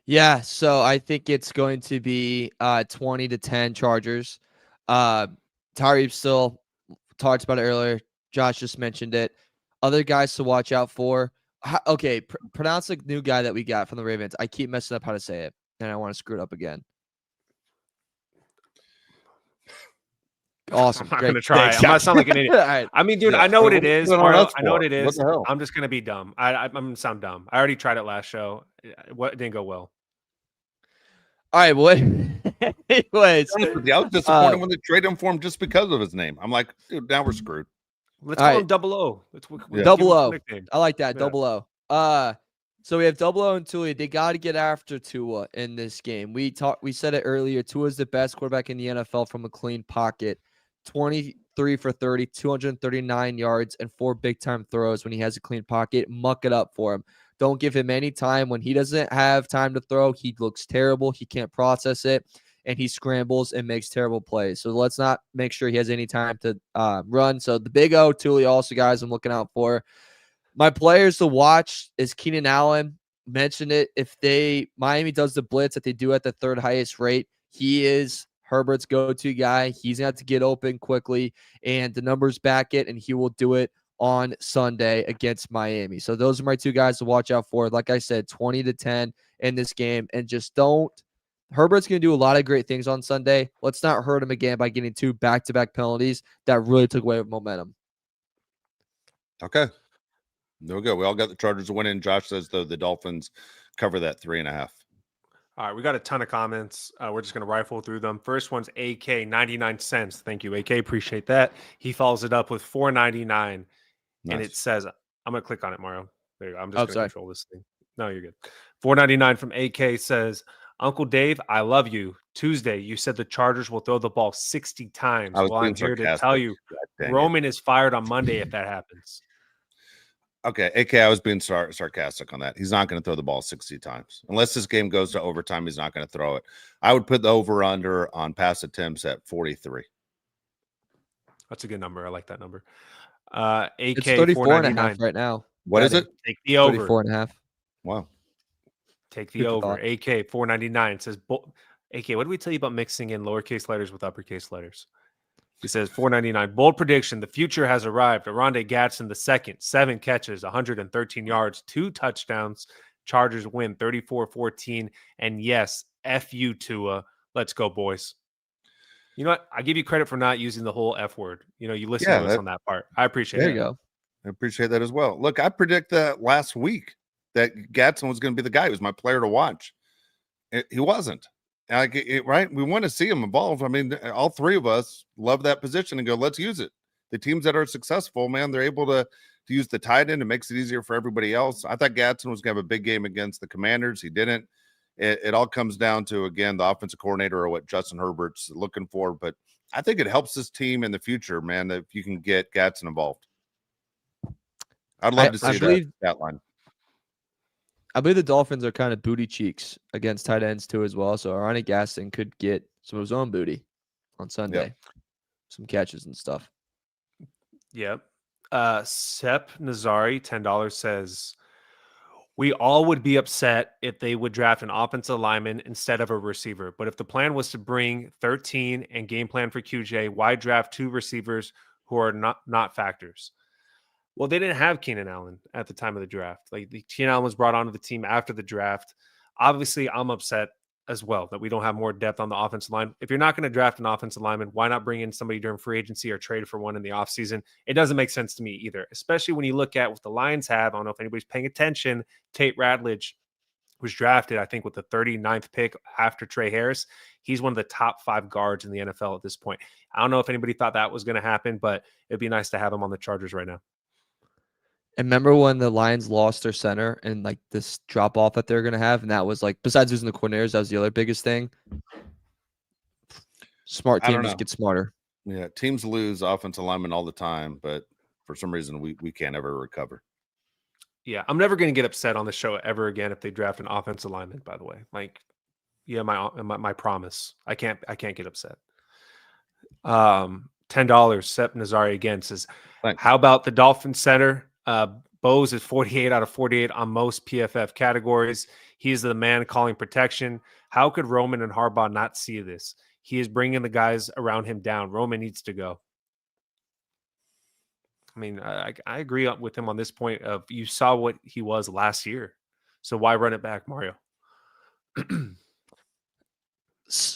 Yeah, so I think it's going to be 20-10 Chargers. Tarheeb still talked about it earlier. Josh just mentioned it. Other guys to watch out for. Okay, pronounce the new guy that we got from the Ravens. I keep messing up how to say it, and I want to screw it up again. Awesome. I'm not going to try. I'm not sound like an idiot. Right. I mean, dude, I know what it is. I know what it is. What the hell? I'm just going to be dumb. I'm going to sound dumb. I already tried it last show. What didn't go well. All right, what? Anyways, I was disappointed when they traded him for him just because of his name. I'm like, dude, now we're screwed. Let's call him Double O. Double O. I like that. Yeah. Double O. So we have Double O and Tua. They got to get after Tua in this game. We said it earlier. Tua is the best quarterback in the NFL from a clean pocket. 23 for 30, 239 yards, and 4 big-time throws when he has a clean pocket. Muck it up for him. Don't give him any time. When he doesn't have time to throw, he looks terrible. He can't process it, and he scrambles and makes terrible plays. So let's not make sure he has any time to run. So the big O, Tully, also guys I'm looking out for. My players to watch is Keenan Allen. Mentioned it. If Miami does the blitz that they do at the third highest rate, he is Herbert's go-to guy. He's going to have to get open quickly, and the numbers back it, and he will do it on Sunday against Miami. So those are my two guys to watch out for. Like I said, 20-10 in this game, and just don't. Herbert's going to do a lot of great things on Sunday. Let's not hurt him again by getting 2 back-to-back penalties that really took away momentum. Okay. There we go. We all got the Chargers winning. Josh says, though, the Dolphins cover that 3.5. All right, we got a ton of comments. We're just going to rifle through them. First one's AK, 99 cents. Thank you, AK. Appreciate that. He follows it up with $4.99, nice. And it says, I'm going to click on it, Mario. There you go. I'm just going to control this thing. No, you're good. $4.99 from AK says, Uncle Dave, I love you. Tuesday, you said the Chargers will throw the ball 60 times. Well, I'm here to tell you, Roman is fired on Monday if that happens. Okay, AK, I was being sarcastic on that. He's not going to throw the ball 60 times. Unless this game goes to overtime, he's not going to throw it. I would put the over-under on pass attempts at 43. That's a good number. I like that number. AK, it's 34.5 right now. What is it? Take the over. 34.5. Wow. Take the over. AK, 4.99. It says, AK, what did we tell you about mixing in lowercase letters with uppercase letters? He says 4.99. Bold prediction. The future has arrived. Aronde Gaston the second. 7 catches, 113 yards, 2 touchdowns. Chargers win 34-14. And yes, F you, Tua. Let's go, boys. You know what? I give you credit for not using the whole F word. You know, you listen to us on that part. I appreciate it. There you go. I appreciate that as well. Look, I predict that last week that Gaston was going to be the guy who was my player to watch. He wasn't. Right? We want to see him evolve. I mean, all 3 of us love that position and go, let's use it. The teams that are successful, man, they're able to use the tight end. It makes it easier for everybody else. I thought Gaston was going to have a big game against the Commanders. He didn't. It all comes down to, again, the offensive coordinator or what Justin Herbert's looking for. But I think it helps this team in the future, man, if you can get Gaston involved. I'd love to see that line. I believe the Dolphins are kind of booty cheeks against tight ends too as well. So Ronnie Gaston could get some of his own booty on Sunday, some catches and stuff. Yep. Sep Nazari, $10 says, we all would be upset if they would draft an offensive lineman instead of a receiver. But if the plan was to bring 13 and game plan for QJ, why draft 2 receivers who are not factors? Well, they didn't have Keenan Allen at the time of the draft. Like, Keenan Allen was brought onto the team after the draft. Obviously, I'm upset as well that we don't have more depth on the offensive line. If you're not going to draft an offensive lineman, why not bring in somebody during free agency or trade for one in the offseason? It doesn't make sense to me either, especially when you look at what the Lions have. I don't know if anybody's paying attention. Tate Ratledge was drafted, I think, with the 39th pick after Trey Harris. He's one of the top 5 guards in the NFL at this point. I don't know if anybody thought that was going to happen, but it'd be nice to have him on the Chargers right now. And remember when the Lions lost their center and like this drop off that they're going to have? And that was like, besides losing the coordinators, that was the other biggest thing. Smart team just get smarter. Yeah. Teams lose offensive linemen all the time, but for some reason we can't ever recover. Yeah. I'm never going to get upset on the show ever again if they draft an offensive lineman, by the way. Like, yeah, my promise. I can't get upset. $10. Sep Nazari again says, Thanks. How about the Dolphin center? Bose is 48 out of 48 on most PFF categories. He is the man calling protection. How could Roman and Harbaugh not see this? He is bringing the guys around him down. Roman needs to go. I mean, I agree with him on this point of you saw what he was last year. So why run it back, Mario?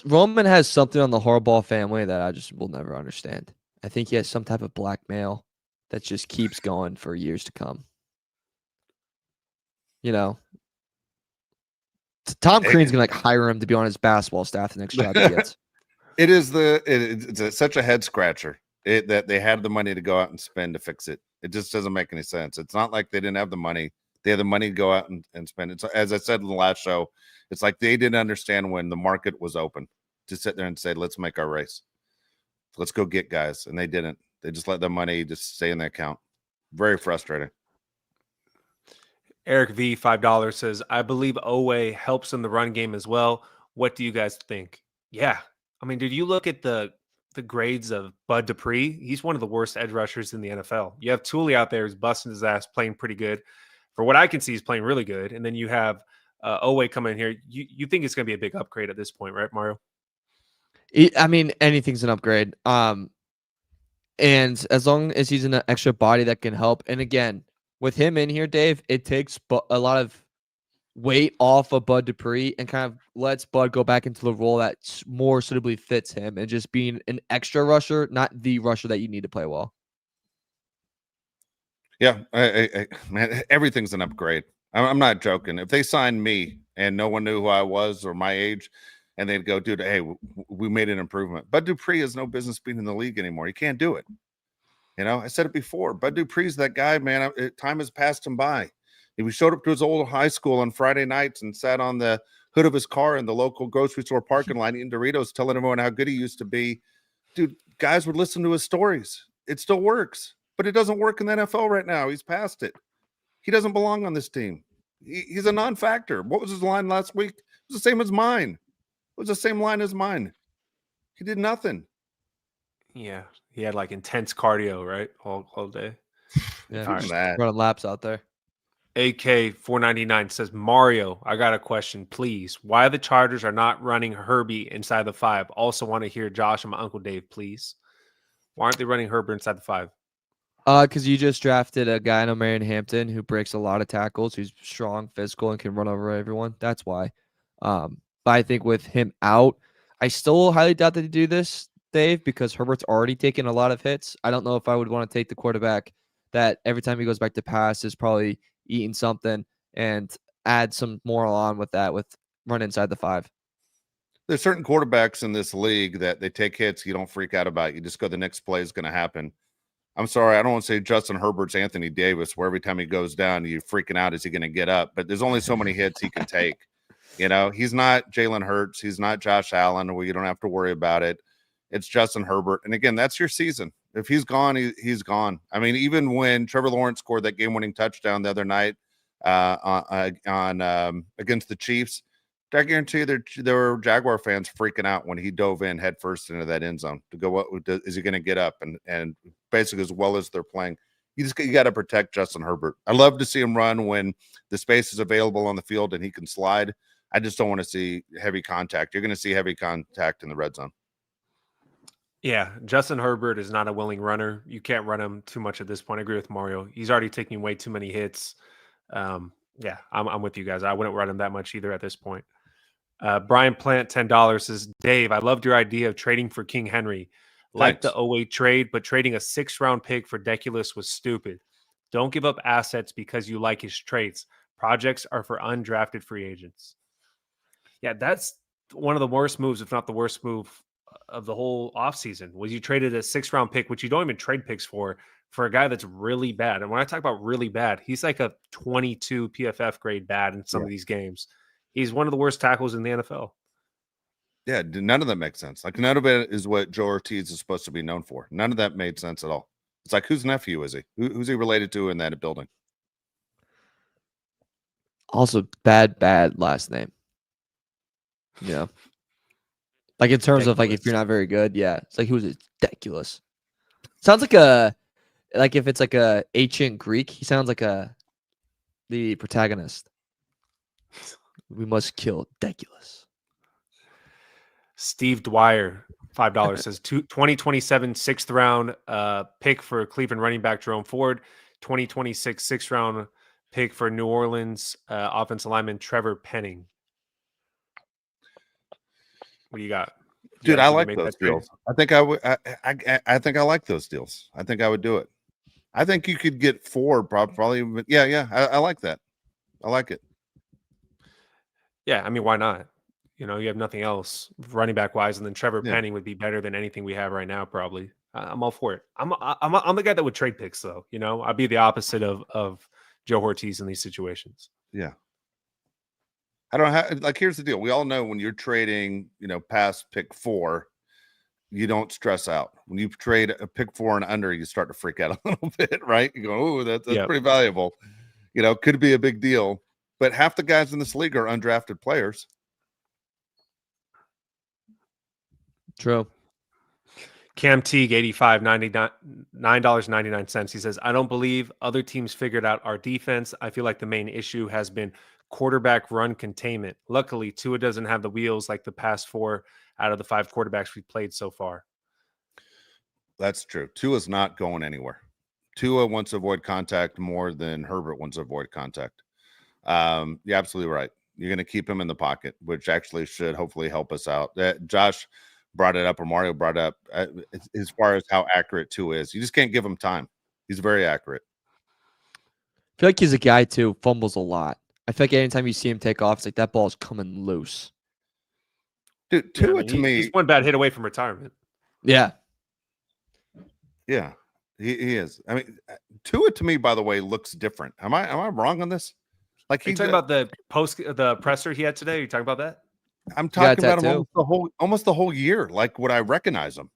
Roman has something on the Harbaugh family that I just will never understand. I think he has some type of blackmail that just keeps going for years to come. You know, Tom Crean's gonna like hire him to be on his basketball staff the next job he gets. It's such a head scratcher that they had the money to go out and spend to fix it. It just doesn't make any sense. It's not like they didn't have the money. They had the money to go out and spend it. So, as I said in the last show, it's like they didn't understand when the market was open to sit there and say, let's make our race. Let's go get guys. And they didn't. They just let the money just stay in the account. Very frustrating. Eric V, $5 says, I believe Owe helps in the run game as well. What do you guys think? Yeah. I mean, did you look at the grades of Bud Dupree? He's one of the worst edge rushers in the NFL. You have Thule out there who's busting his ass, playing pretty good. For what I can see, he's playing really good. And then you have Owe coming in here. You think it's going to be a big upgrade at this point, right, Mario? I mean, anything's an upgrade. And as long as he's an extra body that can help. And again, with him in here, Dave, it takes a lot of weight off of Bud Dupree and kind of lets Bud go back into the role that more suitably fits him and just being an extra rusher, not the rusher that you need to play well. Yeah, man, everything's an upgrade. I'm not joking. If they signed me and no one knew who I was or my age, and they'd go, dude, hey, we made an improvement. Bud Dupree has no business being in the league anymore. He can't do it. You know, I said it before. Bud Dupree's that guy, man. Time has passed him by. If he showed up to his old high school on Friday nights and sat on the hood of his car in the local grocery store parking lot eating Doritos, telling everyone how good he used to be, dude, guys would listen to his stories. It still works, but it doesn't work in the NFL right now. He's past it. He doesn't belong on this team. He's a non-factor. What was his line last week? It was the same as mine. It was the same line as mine. He did nothing. Yeah, he had like intense cardio, right, all day. Yeah, running laps out there. AK 499 says, Mario, I got a question, please. Why the Chargers are not running Herbie inside the 5? Also want to hear Josh and my Uncle Dave, please. Why aren't they running Herbert inside the 5? Because you just drafted a guy in Marion Hampton who breaks a lot of tackles, who's strong, physical, and can run over everyone. That's why. But I think with him out, I still highly doubt that they do this, Dave, because Herbert's already taken a lot of hits. I don't know if I would want to take the quarterback that every time he goes back to pass is probably eating something and add some moral on with that, with run inside the 5. There's certain quarterbacks in this league that they take hits. You don't freak out about it. You just go, the next play is going to happen. I'm sorry, I don't want to say Justin Herbert's Anthony Davis, where every time he goes down, you're freaking out. Is he going to get up? But there's only so many hits he can take. You know, he's not Jalen Hurts. He's not Josh Allen, where you don't have to worry about it. It's Justin Herbert. And again, that's your season. If he's gone, he's gone. I mean, even when Trevor Lawrence scored that game-winning touchdown the other night on against the Chiefs. I guarantee you there were Jaguar fans freaking out when he dove in head first into that end zone to go, what is he going to get up? And basically, as well as they're playing, you got to protect Justin Herbert. I love to see him run when the space is available on the field and he can slide. I just don't want to see heavy contact. You're going to see heavy contact in the red zone. Yeah, Justin Herbert is not a willing runner. You can't run him too much at this point. I agree with Mario. He's already taking way too many hits. Yeah, I'm with you guys. I wouldn't run him that much either at this point. Brian Plant, $10 says, Dave, I loved your idea of trading for King Henry. Like the 08 trade, but trading a 6th-round pick for Deculus was stupid. Don't give up assets because you like his traits. Projects are for undrafted free agents. Yeah, that's one of the worst moves, if not the worst move of the whole offseason, was you traded a 6th-round pick, which you don't even trade picks for a guy that's really bad. And when I talk about really bad, he's like a 22 PFF grade bad in some of these games. He's one of the worst tackles in the NFL. Yeah, none of that makes sense. Like, none of it is what Joe Ortiz is supposed to be known for. None of that made sense at all. It's like, whose nephew is he? Who's he related to in that building? Also, bad last name. Yeah. Like, in terms of, like, if you're not very good, yeah. It's like, who's it? Ridiculous. Sounds like if it's like a ancient Greek, he sounds like the protagonist. We must kill Ridiculous. Steve Dwyer, $5 says 2027 6th-round pick for Cleveland running back Jerome Ford, 2026 6th-round pick for New Orleans offensive lineman Trevor Penning. What do you got? Dude, I like those deals. I think I would. I think I like those deals. I think I would do it. I think you could get 4 probably. Yeah. I like that. I like it. Yeah, I mean, why not? You know, you have nothing else running back wise, and then Trevor Penning would be better than anything we have right now, probably. I'm all for it. I'm the guy that would trade picks, though. You know, I'd be the opposite of Joe Ortiz in these situations. Yeah. I don't have, like, here's the deal. We all know when you're trading, past pick 4, you don't stress out. When you trade a pick 4 and under, you start to freak out a little bit, right? You go, oh, that's pretty valuable. Could be a big deal. But half the guys in this league are undrafted players. True. Cam Teague, $9.99. He says, I don't believe other teams figured out our defense. I feel like the main issue has been quarterback run containment. Luckily, Tua doesn't have the wheels like the past 4 out of the 5 quarterbacks we played so far. That's true. Tua's not going anywhere. Tua wants to avoid contact more than Herbert wants to avoid contact. You're absolutely right. You're going to keep him in the pocket, which actually should hopefully help us out. Josh brought it up, or Mario brought it up, as far as how accurate Tua is. You just can't give him time. He's very accurate. I feel like he's a guy, too, fumbles a lot. I feel like anytime you see him take off, it's like that ball's coming loose. Dude, Tua to me, he's one bad hit away from retirement. Yeah. Yeah, he is. I mean, Tua to me, by the way, looks different. Am I wrong on this? Like, Are you talking about the presser he had today? Are you talking about that? I'm talking about him almost the whole year. Like, would I recognize him?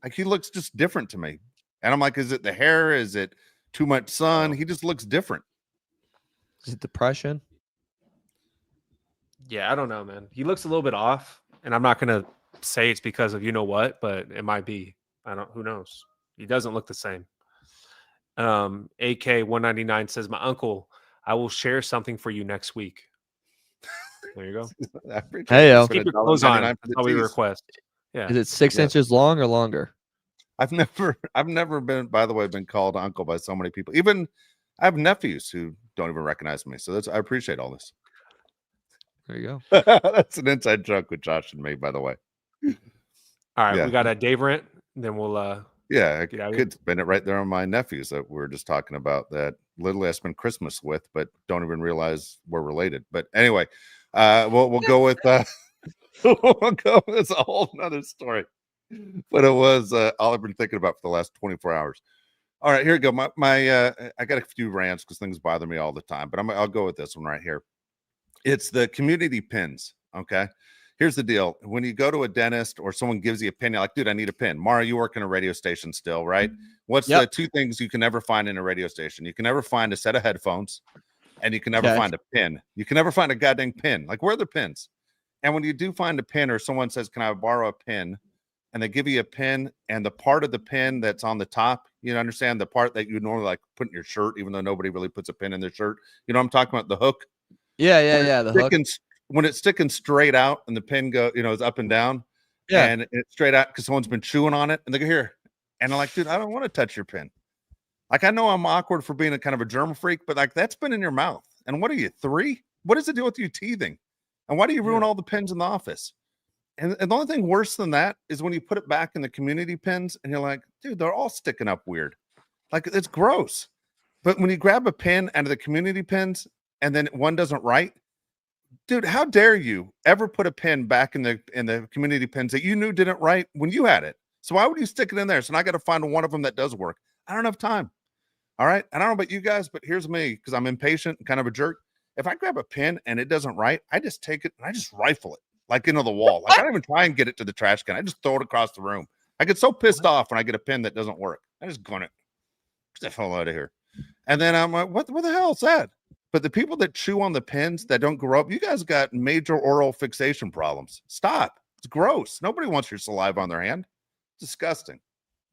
Like, he looks just different to me. And I'm like, is it the hair? Is it too much sun? He just looks different. Is it depression? Yeah, I don't know, man. He looks a little bit off, and I'm not gonna say it's because of what, but it might be. Who knows? He doesn't look the same. AK 199 says, my uncle, I will share something for you next week. There you go. Hey, yo. Keep your clothes on. That's how we request. Yeah. Is it 6 inches long or longer? I've never been, by the way, been called uncle by so many people. Even I have nephews who don't even recognize me. So I appreciate all this. There you go. That's an inside joke with Josh and me, by the way. All right, we got a Dave rant. Then we'll I could spin it right there on my nephews that we're just talking about, that literally I spend Christmas with, but don't even realize we're related. But anyway, we'll go with we'll go. It's a whole nother story, but it was all I've been thinking about for the last 24 hours. All right, here we go. My I got a few rants because things bother me all the time, but I'll go with this one right here. It's the community pins. Okay. Here's the deal. When you go to a dentist or someone gives you a pin, you're like, dude, I need a pin. Mara, you work in a radio station still, right? What's the 2 things you can never find in a radio station? You can never find a set of headphones, and you can never find a pin. You can never find a goddamn pin. Like, where are the pins? And when you do find a pin, or someone says, "Can I borrow a pin?" and they give you a pin, and the part of the pin that's on the top, you understand, the part that you normally like put in your shirt, even though nobody really puts a pin in their shirt. You know what I'm talking about? The hook. Yeah. The hook. When it's sticking straight out and the pin is up and down. Yeah. And it's straight out because someone's been chewing on it, and they go, "Here." And I'm like, "Dude, I don't want to touch your pin." Like, I know I'm awkward for being a kind of a germ freak, but like, that's been in your mouth. And what are you, 3? What does it do with you teething? And why do you ruin all the pins in the office? And the only thing worse than that is when you put it back in the community pins and you're like, dude, they're all sticking up weird. Like, it's gross. But when you grab a pin out of the community pins and then one doesn't write, dude, how dare you ever put a pin back in the community pins that you knew didn't write when you had it? So why would you stick it in there? So now I got to find one of them that does work. I don't have time. All right. I don't know about you guys, but here's me, because I'm impatient and kind of a jerk. If I grab a pin and it doesn't write, I just take it and I just rifle it like into the wall. Like, I don't even try and get it to the trash can. I just throw it across the room. I get so pissed off when I get a pin that doesn't work. I just gun it. Get the hell out of here. And then I'm like, what the hell is that? But the people that chew on the pins that don't grow up, you guys got major oral fixation problems. Stop. It's gross. Nobody wants your saliva on their hand. It's disgusting.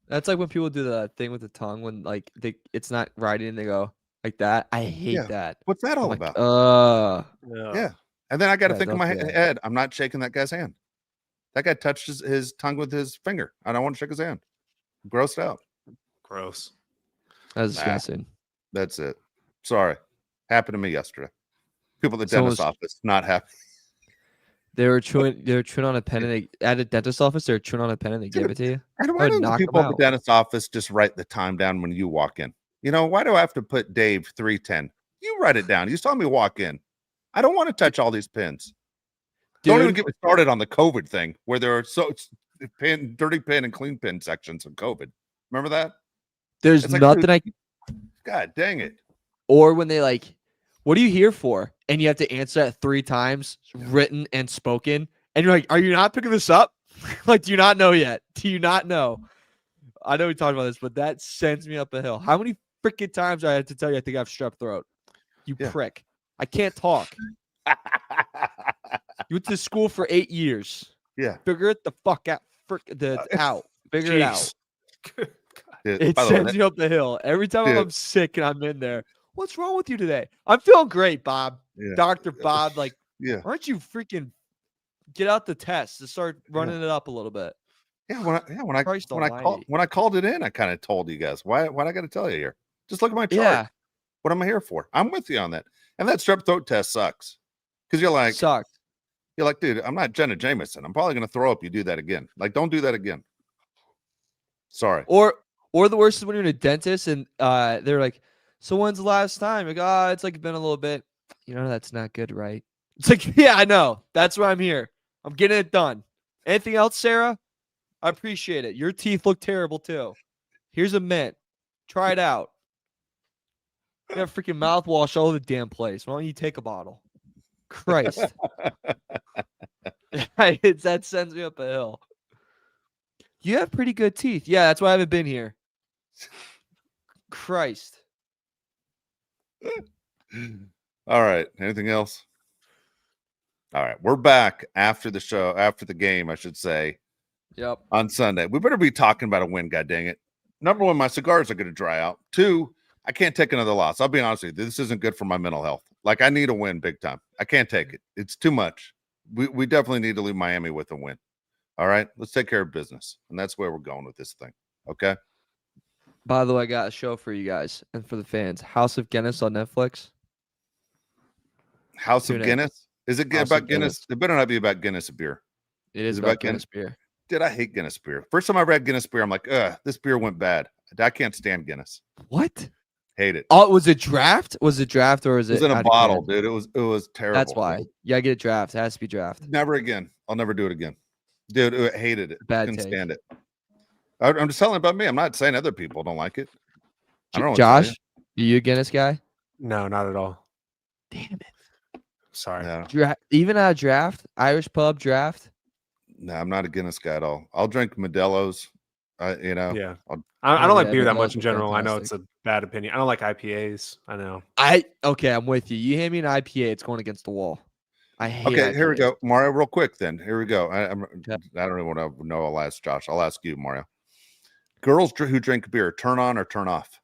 That's like when people do the thing with the tongue when like it's not writing and they go like that. I hate that. What's that all I'm about? Like, yeah. And then I got to Yeah, think in my don't do that. head, I'm not shaking that guy's hand. That guy touched his tongue with his finger. I don't want to shake his hand. Grossed out. Gross. That's disgusting. That's it. Sorry. Happened to me yesterday. People at the Someone's- dentist office, not happy. They were chewing on a pen and they at a dentist office. They were chewing on a pen and they gave it to you. And I why would don't the knock people them at the out. dentist office just write the time down when you walk in? You know, why do I have to put Dave 310? You write it down. You saw me walk in. I don't want to touch all these pins. Don't even Dude. get me started on the COVID thing where there are dirty pin and clean pin sections of COVID. Remember that? There's It's like, nothing dude, God dang it. Or when they like, what are you here for? And you have to answer that 3 times, written and spoken. And you're like, are you not picking this up? Like, do you not know yet? Do you not know? I know we talked about this, but that sends me up a hill. How many freaking times I had to tell you I think I have strep throat? You prick. I can't talk. You went to school for 8 years. Yeah. Figure it the fuck out. Out. Figure it out. It By the way, sends me up the hill. Every time Dude. I'm sick and I'm in there. What's wrong with you today? I'm feeling great, Bob. Yeah. Dr. Bob, like, yeah. why don't you freaking get out the test and start running it up a little bit? Yeah, when Christ I called it in, I kind of told you guys why I got to tell you here. Just look at my chart. Yeah. What am I here for? I'm with you on that. And that strep throat test sucks because you're like, dude, I'm not Jenna Jameson. I'm probably gonna throw up. You do that again. Like, don't do that again. Sorry. Or the worst is when you're in a dentist and they're like, so when's the last time? Like, it's like been a little bit. You know, that's not good, right? It's like, yeah, I know. That's why I'm here. I'm getting it done. Anything else, Sarah? I appreciate it. Your teeth look terrible too. Here's a mint. Try it out. You got freaking mouthwash all over the damn place. Why don't you take a bottle? Christ. That sends me up a hill. You have pretty good teeth. Yeah, that's why I haven't been here. Christ. All right. Anything else? All right. We're back after the show, after the game, I should say. Yep. On Sunday. We better be talking about a win, god dang it. Number 1, my cigars are going to dry out. 2, I can't take another loss. I'll be honest with you. This isn't good for my mental health. Like, I need a win big time. I can't take it. It's too much. We definitely need to leave Miami with a win. All right. Let's take care of business. And that's where we're going with this thing. Okay. By the way, I got a show for you guys and for the fans. House of Guinness on Netflix. House of Guinness? Is it about Guinness? It better not be about Guinness beer. It is about Guinness beer. Dude, I hate Guinness beer. First time I read Guinness beer, I'm like, this beer went bad. I can't stand Guinness. What? Hate it. Oh, was it draft? Was it draft or is it? It was in a bottle, dude. It was terrible. That's why. Yeah, get a draft. It has to be draft. Never again. I'll never do it again. Dude, I hated it. Bad Couldn't take. stand it. I'm just telling about me. I'm not saying other people don't like it. I don't know. Josh, are you a Guinness guy? No, not at all. Damn it. Sorry. No. Even a draft, Irish pub draft. No, I'm not a Guinness guy at all. I'll drink Modelo's. You know, Yeah. I'll- I don't like Yeah, beer that those much in are general. I know fantastic. it's a bad opinion. I don't like IPAs. I know. Okay, I'm with you. You hand me an IPA, it's going against the wall. I hate okay, here we IPAs. go, Mario. Real quick, then here we go. I don't Okay. even want to know. I'll ask Josh. I'll ask you, Mario. Girls who drink beer, turn on or turn off?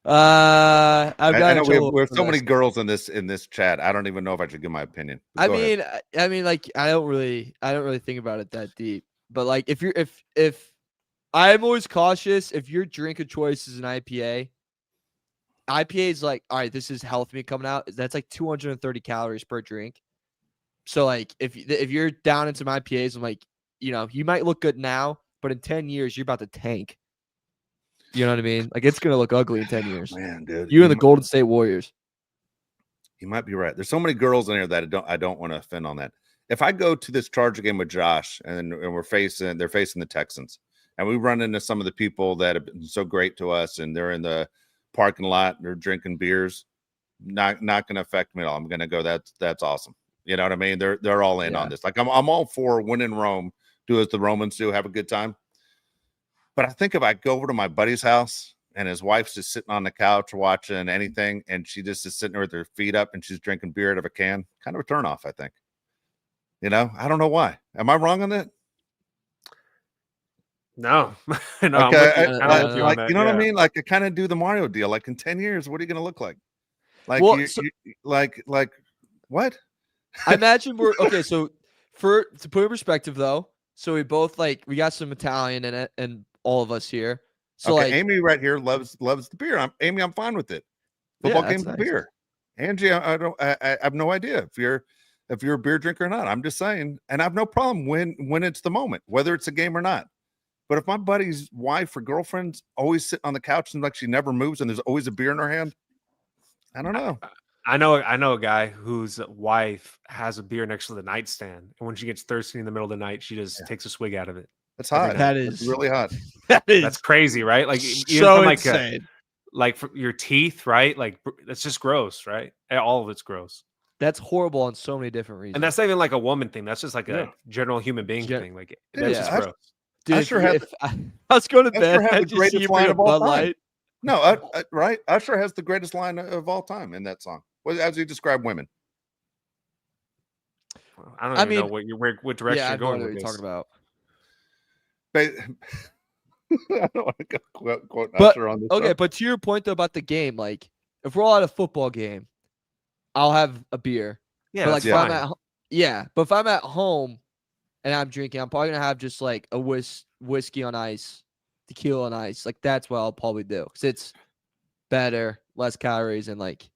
I've I got know in we have trouble for so many this. girls in this chat. I don't even know if I should give my opinion. But I go ahead. mean, like I don't really think about it that deep. But like, if I'm always cautious, if your drink of choice is an IPA, IPA is like, all right, this is health meat coming out. That's like 230 calories per drink. So like, if you're down in some IPAs, I'm like, you might look good now, but in 10 years, you're about to tank. You know what I mean? Like, it's gonna look ugly in 10 years. Man, dude, You and the Golden State Warriors. you might be right. There's so many girls in here that I don't want to offend on that. If I go to this Charger game with Josh and they're facing the Texans, and we run into some of the people that have been so great to us, and they're in the parking lot, they're drinking beers, not going to affect me at all. I'm going to go. That's awesome. You know what I mean? They're all in on this. Like I'm all for win in Rome, do as the Romans do, have a good time. But I think if I go over to my buddy's house and his wife's just sitting on the couch watching anything, and she just is sitting there with her feet up and she's drinking beer out of a can, kind of a turnoff, I think. You know, I don't know why. Am I wrong on that? No. No, I'm Okay, with you. I'm with you on like that, you know what I yeah. mean? Like I kind of do the Mario deal. Like in 10 years, what are you going to look like? Like Well, like what? I imagine we're okay. So to put in perspective, though, so we got some Italian in it, and all of us here. So Okay, like, Amy right here loves the beer. I'm fine with it. Football that's games nice. of beer. Angie, I have no idea if you're a beer drinker or not. I'm just saying, and I have no problem when it's the moment, whether it's a game or not. But if my buddy's wife or girlfriend's always sitting on the couch and like she never moves and there's always a beer in her hand, I don't know. I know a guy whose wife has a beer next to the nightstand, and when she gets thirsty in the middle of the night, she just takes a swig out of it. That's every hot. night. That's really hot. That's crazy, right? Like even so from like insane. like for your teeth, right? Like that's just gross, right? All of it's gross. That's horrible on so many different reasons. And that's not even like a woman thing. That's just like Yeah. a general human being thing. Like that's Dude, just I- gross. Dude, Usher has- if I was going to Usher bed, has I the just see greatest you line bring a of all Bud time. Light. No, right? Usher has the greatest line of all time in that song. As he described women. I don't I even know mean, what direction Yeah, I you're know going what with you're this. talking about. I don't want to go quote But Usher on this. okay, show. but to your point though about the game, like if we're all at a football game, I'll have a beer. Yeah, but like that's if I'm fine. but if I'm at home and I'm drinking, I'm probably gonna have just like a whiskey on ice, tequila on ice. Like that's what I'll probably do because it's better, less calories, and like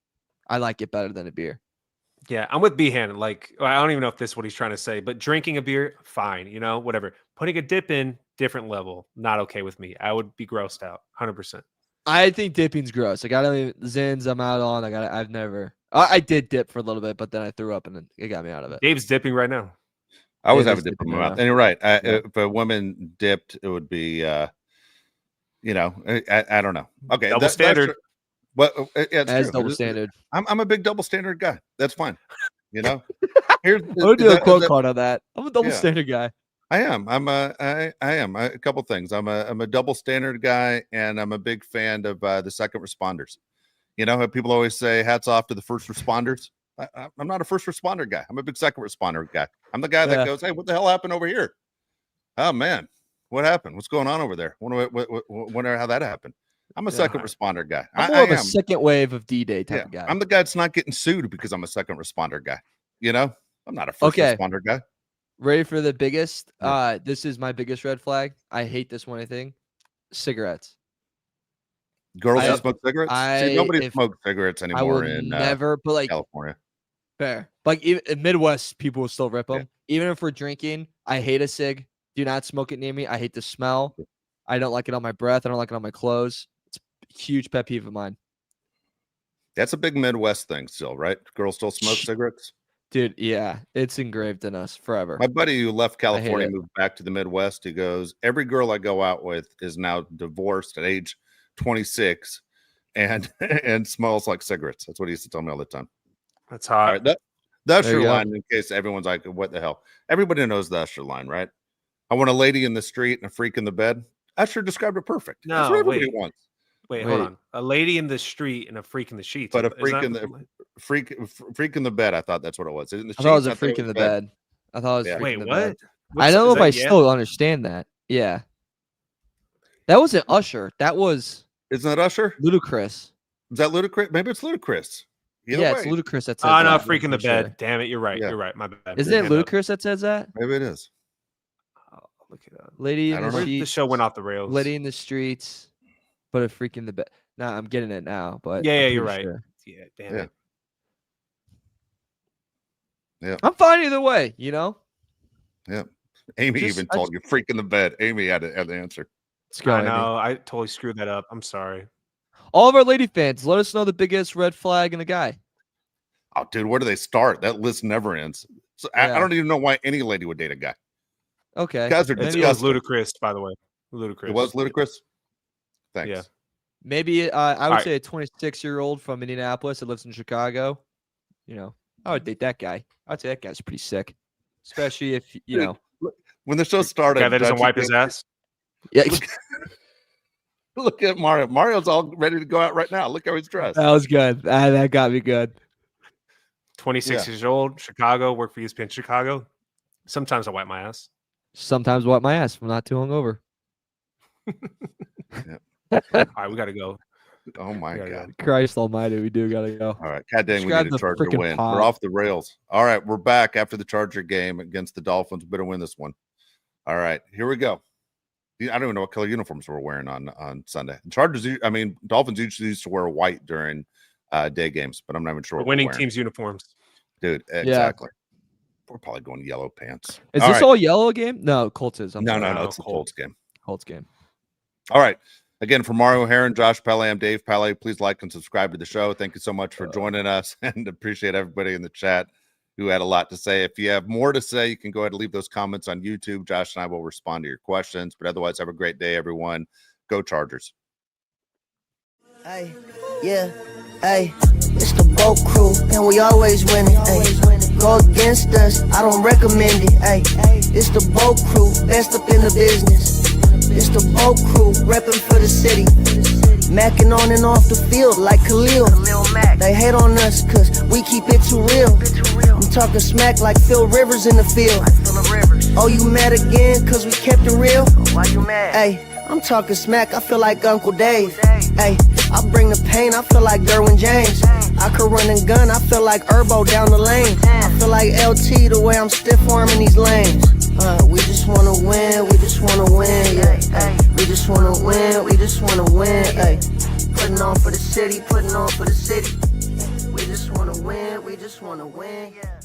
I like it better than a beer. Yeah, I'm with B-Hand. Like, I don't even know if this is what he's trying to say, but drinking a beer, fine, whatever. Putting a dip in, different level, not okay with me. I would be grossed out, 100%. I think dipping's gross. Like I don't even Zins. I'm out on. I've never. I did dip for a little bit, but then I threw up and then it got me out of it. Dave's dipping right now. I always It have a is dip in dipping my right mouth. now. And you're right. Yeah. If a woman dipped, it would be, I don't know. Okay. Double standard. But yeah, it's As true. double standard. I'm a big double standard guy. That's fine. Here's I'm gonna do a quote card on that. I'm a double Yeah. standard guy. I am. I am a couple things. I'm a double standard guy, and I'm a big fan of the second responders. How people always say hats off to the first responders. I'm not a first responder guy. I'm a big second responder guy. I'm the guy that Yeah. goes, "Hey, what the hell happened over here? Oh man, what happened? What's going on over there? Wonder how that happened." I'm a second responder guy. I'm more of a second wave of D-Day type of guy. I'm the guy that's not getting sued because I'm a second responder guy. I'm not a first responder guy. Ready for the biggest? Yeah. This is my biggest red flag. I hate this one. I think cigarettes. Girls I- who smoke cigarettes. See, nobody if- smokes cigarettes I anymore will in never. But like California. fair. Like even in Midwest, people will still rip them. Even if we're drinking, I hate a cig. Do not smoke it near me. I hate the smell. I don't like it on my breath. I don't like it on my clothes. It's a huge pet peeve of mine. That's a big Midwest thing still, right? Girls still smoke cigarettes. Dude, yeah, it's engraved in us forever. My buddy who left California it. moved back to the Midwest. He goes, every girl I go out with is now divorced at age 26 and smells like cigarettes. That's what he used to tell me all the time. That's All hot. right, The There Usher you go. line, in case everyone's like, what the hell? Everybody knows the Usher line, right? I want a lady in the street and a freak in the bed. Usher described it perfect. That's what No, everybody wait. wants. Wait, hold Wait. on. A lady in the street and a freak in the sheets. But a Is freak that- in the freak in the bed. I thought that's what it was. In the I thought it was sheets, a freak in the bed. I thought it was Yeah. a freak Wait, in the what? bed. I What's- don't know is if I that yeah? still understand that. Yeah. That wasn't Usher. That was Isn't that Usher? Ludacris. Is that Ludacris? Maybe it's Ludacris. Either Yeah, way. it's Ludacris that says Oh, no, that. freak in the for bed. sure. Damn it, you're right. Yeah. You're right. My bad. Isn't it Hand up. Ludacris that says that? Maybe it is. Oh, look it up. Lady I in don't the know. The sheets, show went off the rails. lady in the streets, but a freak in the bed. Nah, I'm getting it now, but Yeah, I'm you're pretty right. sure. Yeah, damn Yeah. it. I'm fine either way, you know? Amy Just- even I told you freak in the bed. Amy had the answer. Let's go. I Amy. know. I totally screwed that up. I'm sorry. All of our lady fans, let us know the biggest red flag in a guy. Oh, dude, where do they start? That list never ends. So I Yeah. don't even know why any lady would date a guy. Okay. Guys are It was disgusting. ludicrous, by the way. Ludicrous. It was ludicrous. Thanks. Yeah. Maybe I would Alright. say a 26-year-old from Indianapolis that lives in Chicago. You know, I would date that guy. I'd say that guy's pretty sick. Especially if, you Dude, know. When the show started, Guy that doesn't Dutchie wipe his did- ass. Yeah, Look at Mario. Mario's all ready to go out right now. Look how he's dressed. that was good. That got me good. 26 years old, Chicago, work for ESPN Chicago. Sometimes I wipe my ass. Sometimes wipe my ass if I'm not too hungover. All right, we got to go. Oh my Yeah, god. Christ almighty, we do gotta go. All right. God dang, we Describe need a the Charger frickin' win. pod. We're off the rails. All right. We're back after the Charger game against the Dolphins. We better win this one. All right. Here we go. I don't even know what color uniforms we're wearing on Sunday. Dolphins usually used to wear white during day games, but I'm not even sure. The what we're winning wearing. team's uniforms. Dude, exactly. We're probably going yellow pants. Is All this right. all yellow game? No, Colts is. I'm No, sorry. no. It's the Colts game. Colts game. All right. Again, for Mario Heron, Josh Pele, I'm Dave Pele. Please like and subscribe to the show. Thank you so much for joining us and appreciate everybody in the chat who had a lot to say. If you have more to say, you can go ahead and leave those comments on YouTube. Josh and I will respond to your questions. But otherwise, have a great day, everyone. Go Chargers. Hey, yeah, hey, it's the boat crew, and we always winning. Hey, go against us, I don't recommend it. Hey, it's the boat crew, best up in the business. It's the boat crew, repping for the city. Macking on and off the field like Khalil. They hate on us cause we keep it too real. I'm talking smack like Phil Rivers in the field. Oh, you mad again cause we kept it real? Why you mad? Hey, I'm talking smack, I feel like Uncle Dave. Hey, I bring the pain, I feel like Derwin James. I could run and gun, I feel like Herbo down the lane. I feel like LT the way I'm stiff arming these lanes. We just wanna win, we just wanna win, yeah. Ay, we just wanna win, we just wanna win, ay. Putting on for the city, putting on for the city. We just wanna win, we just wanna win, yeah.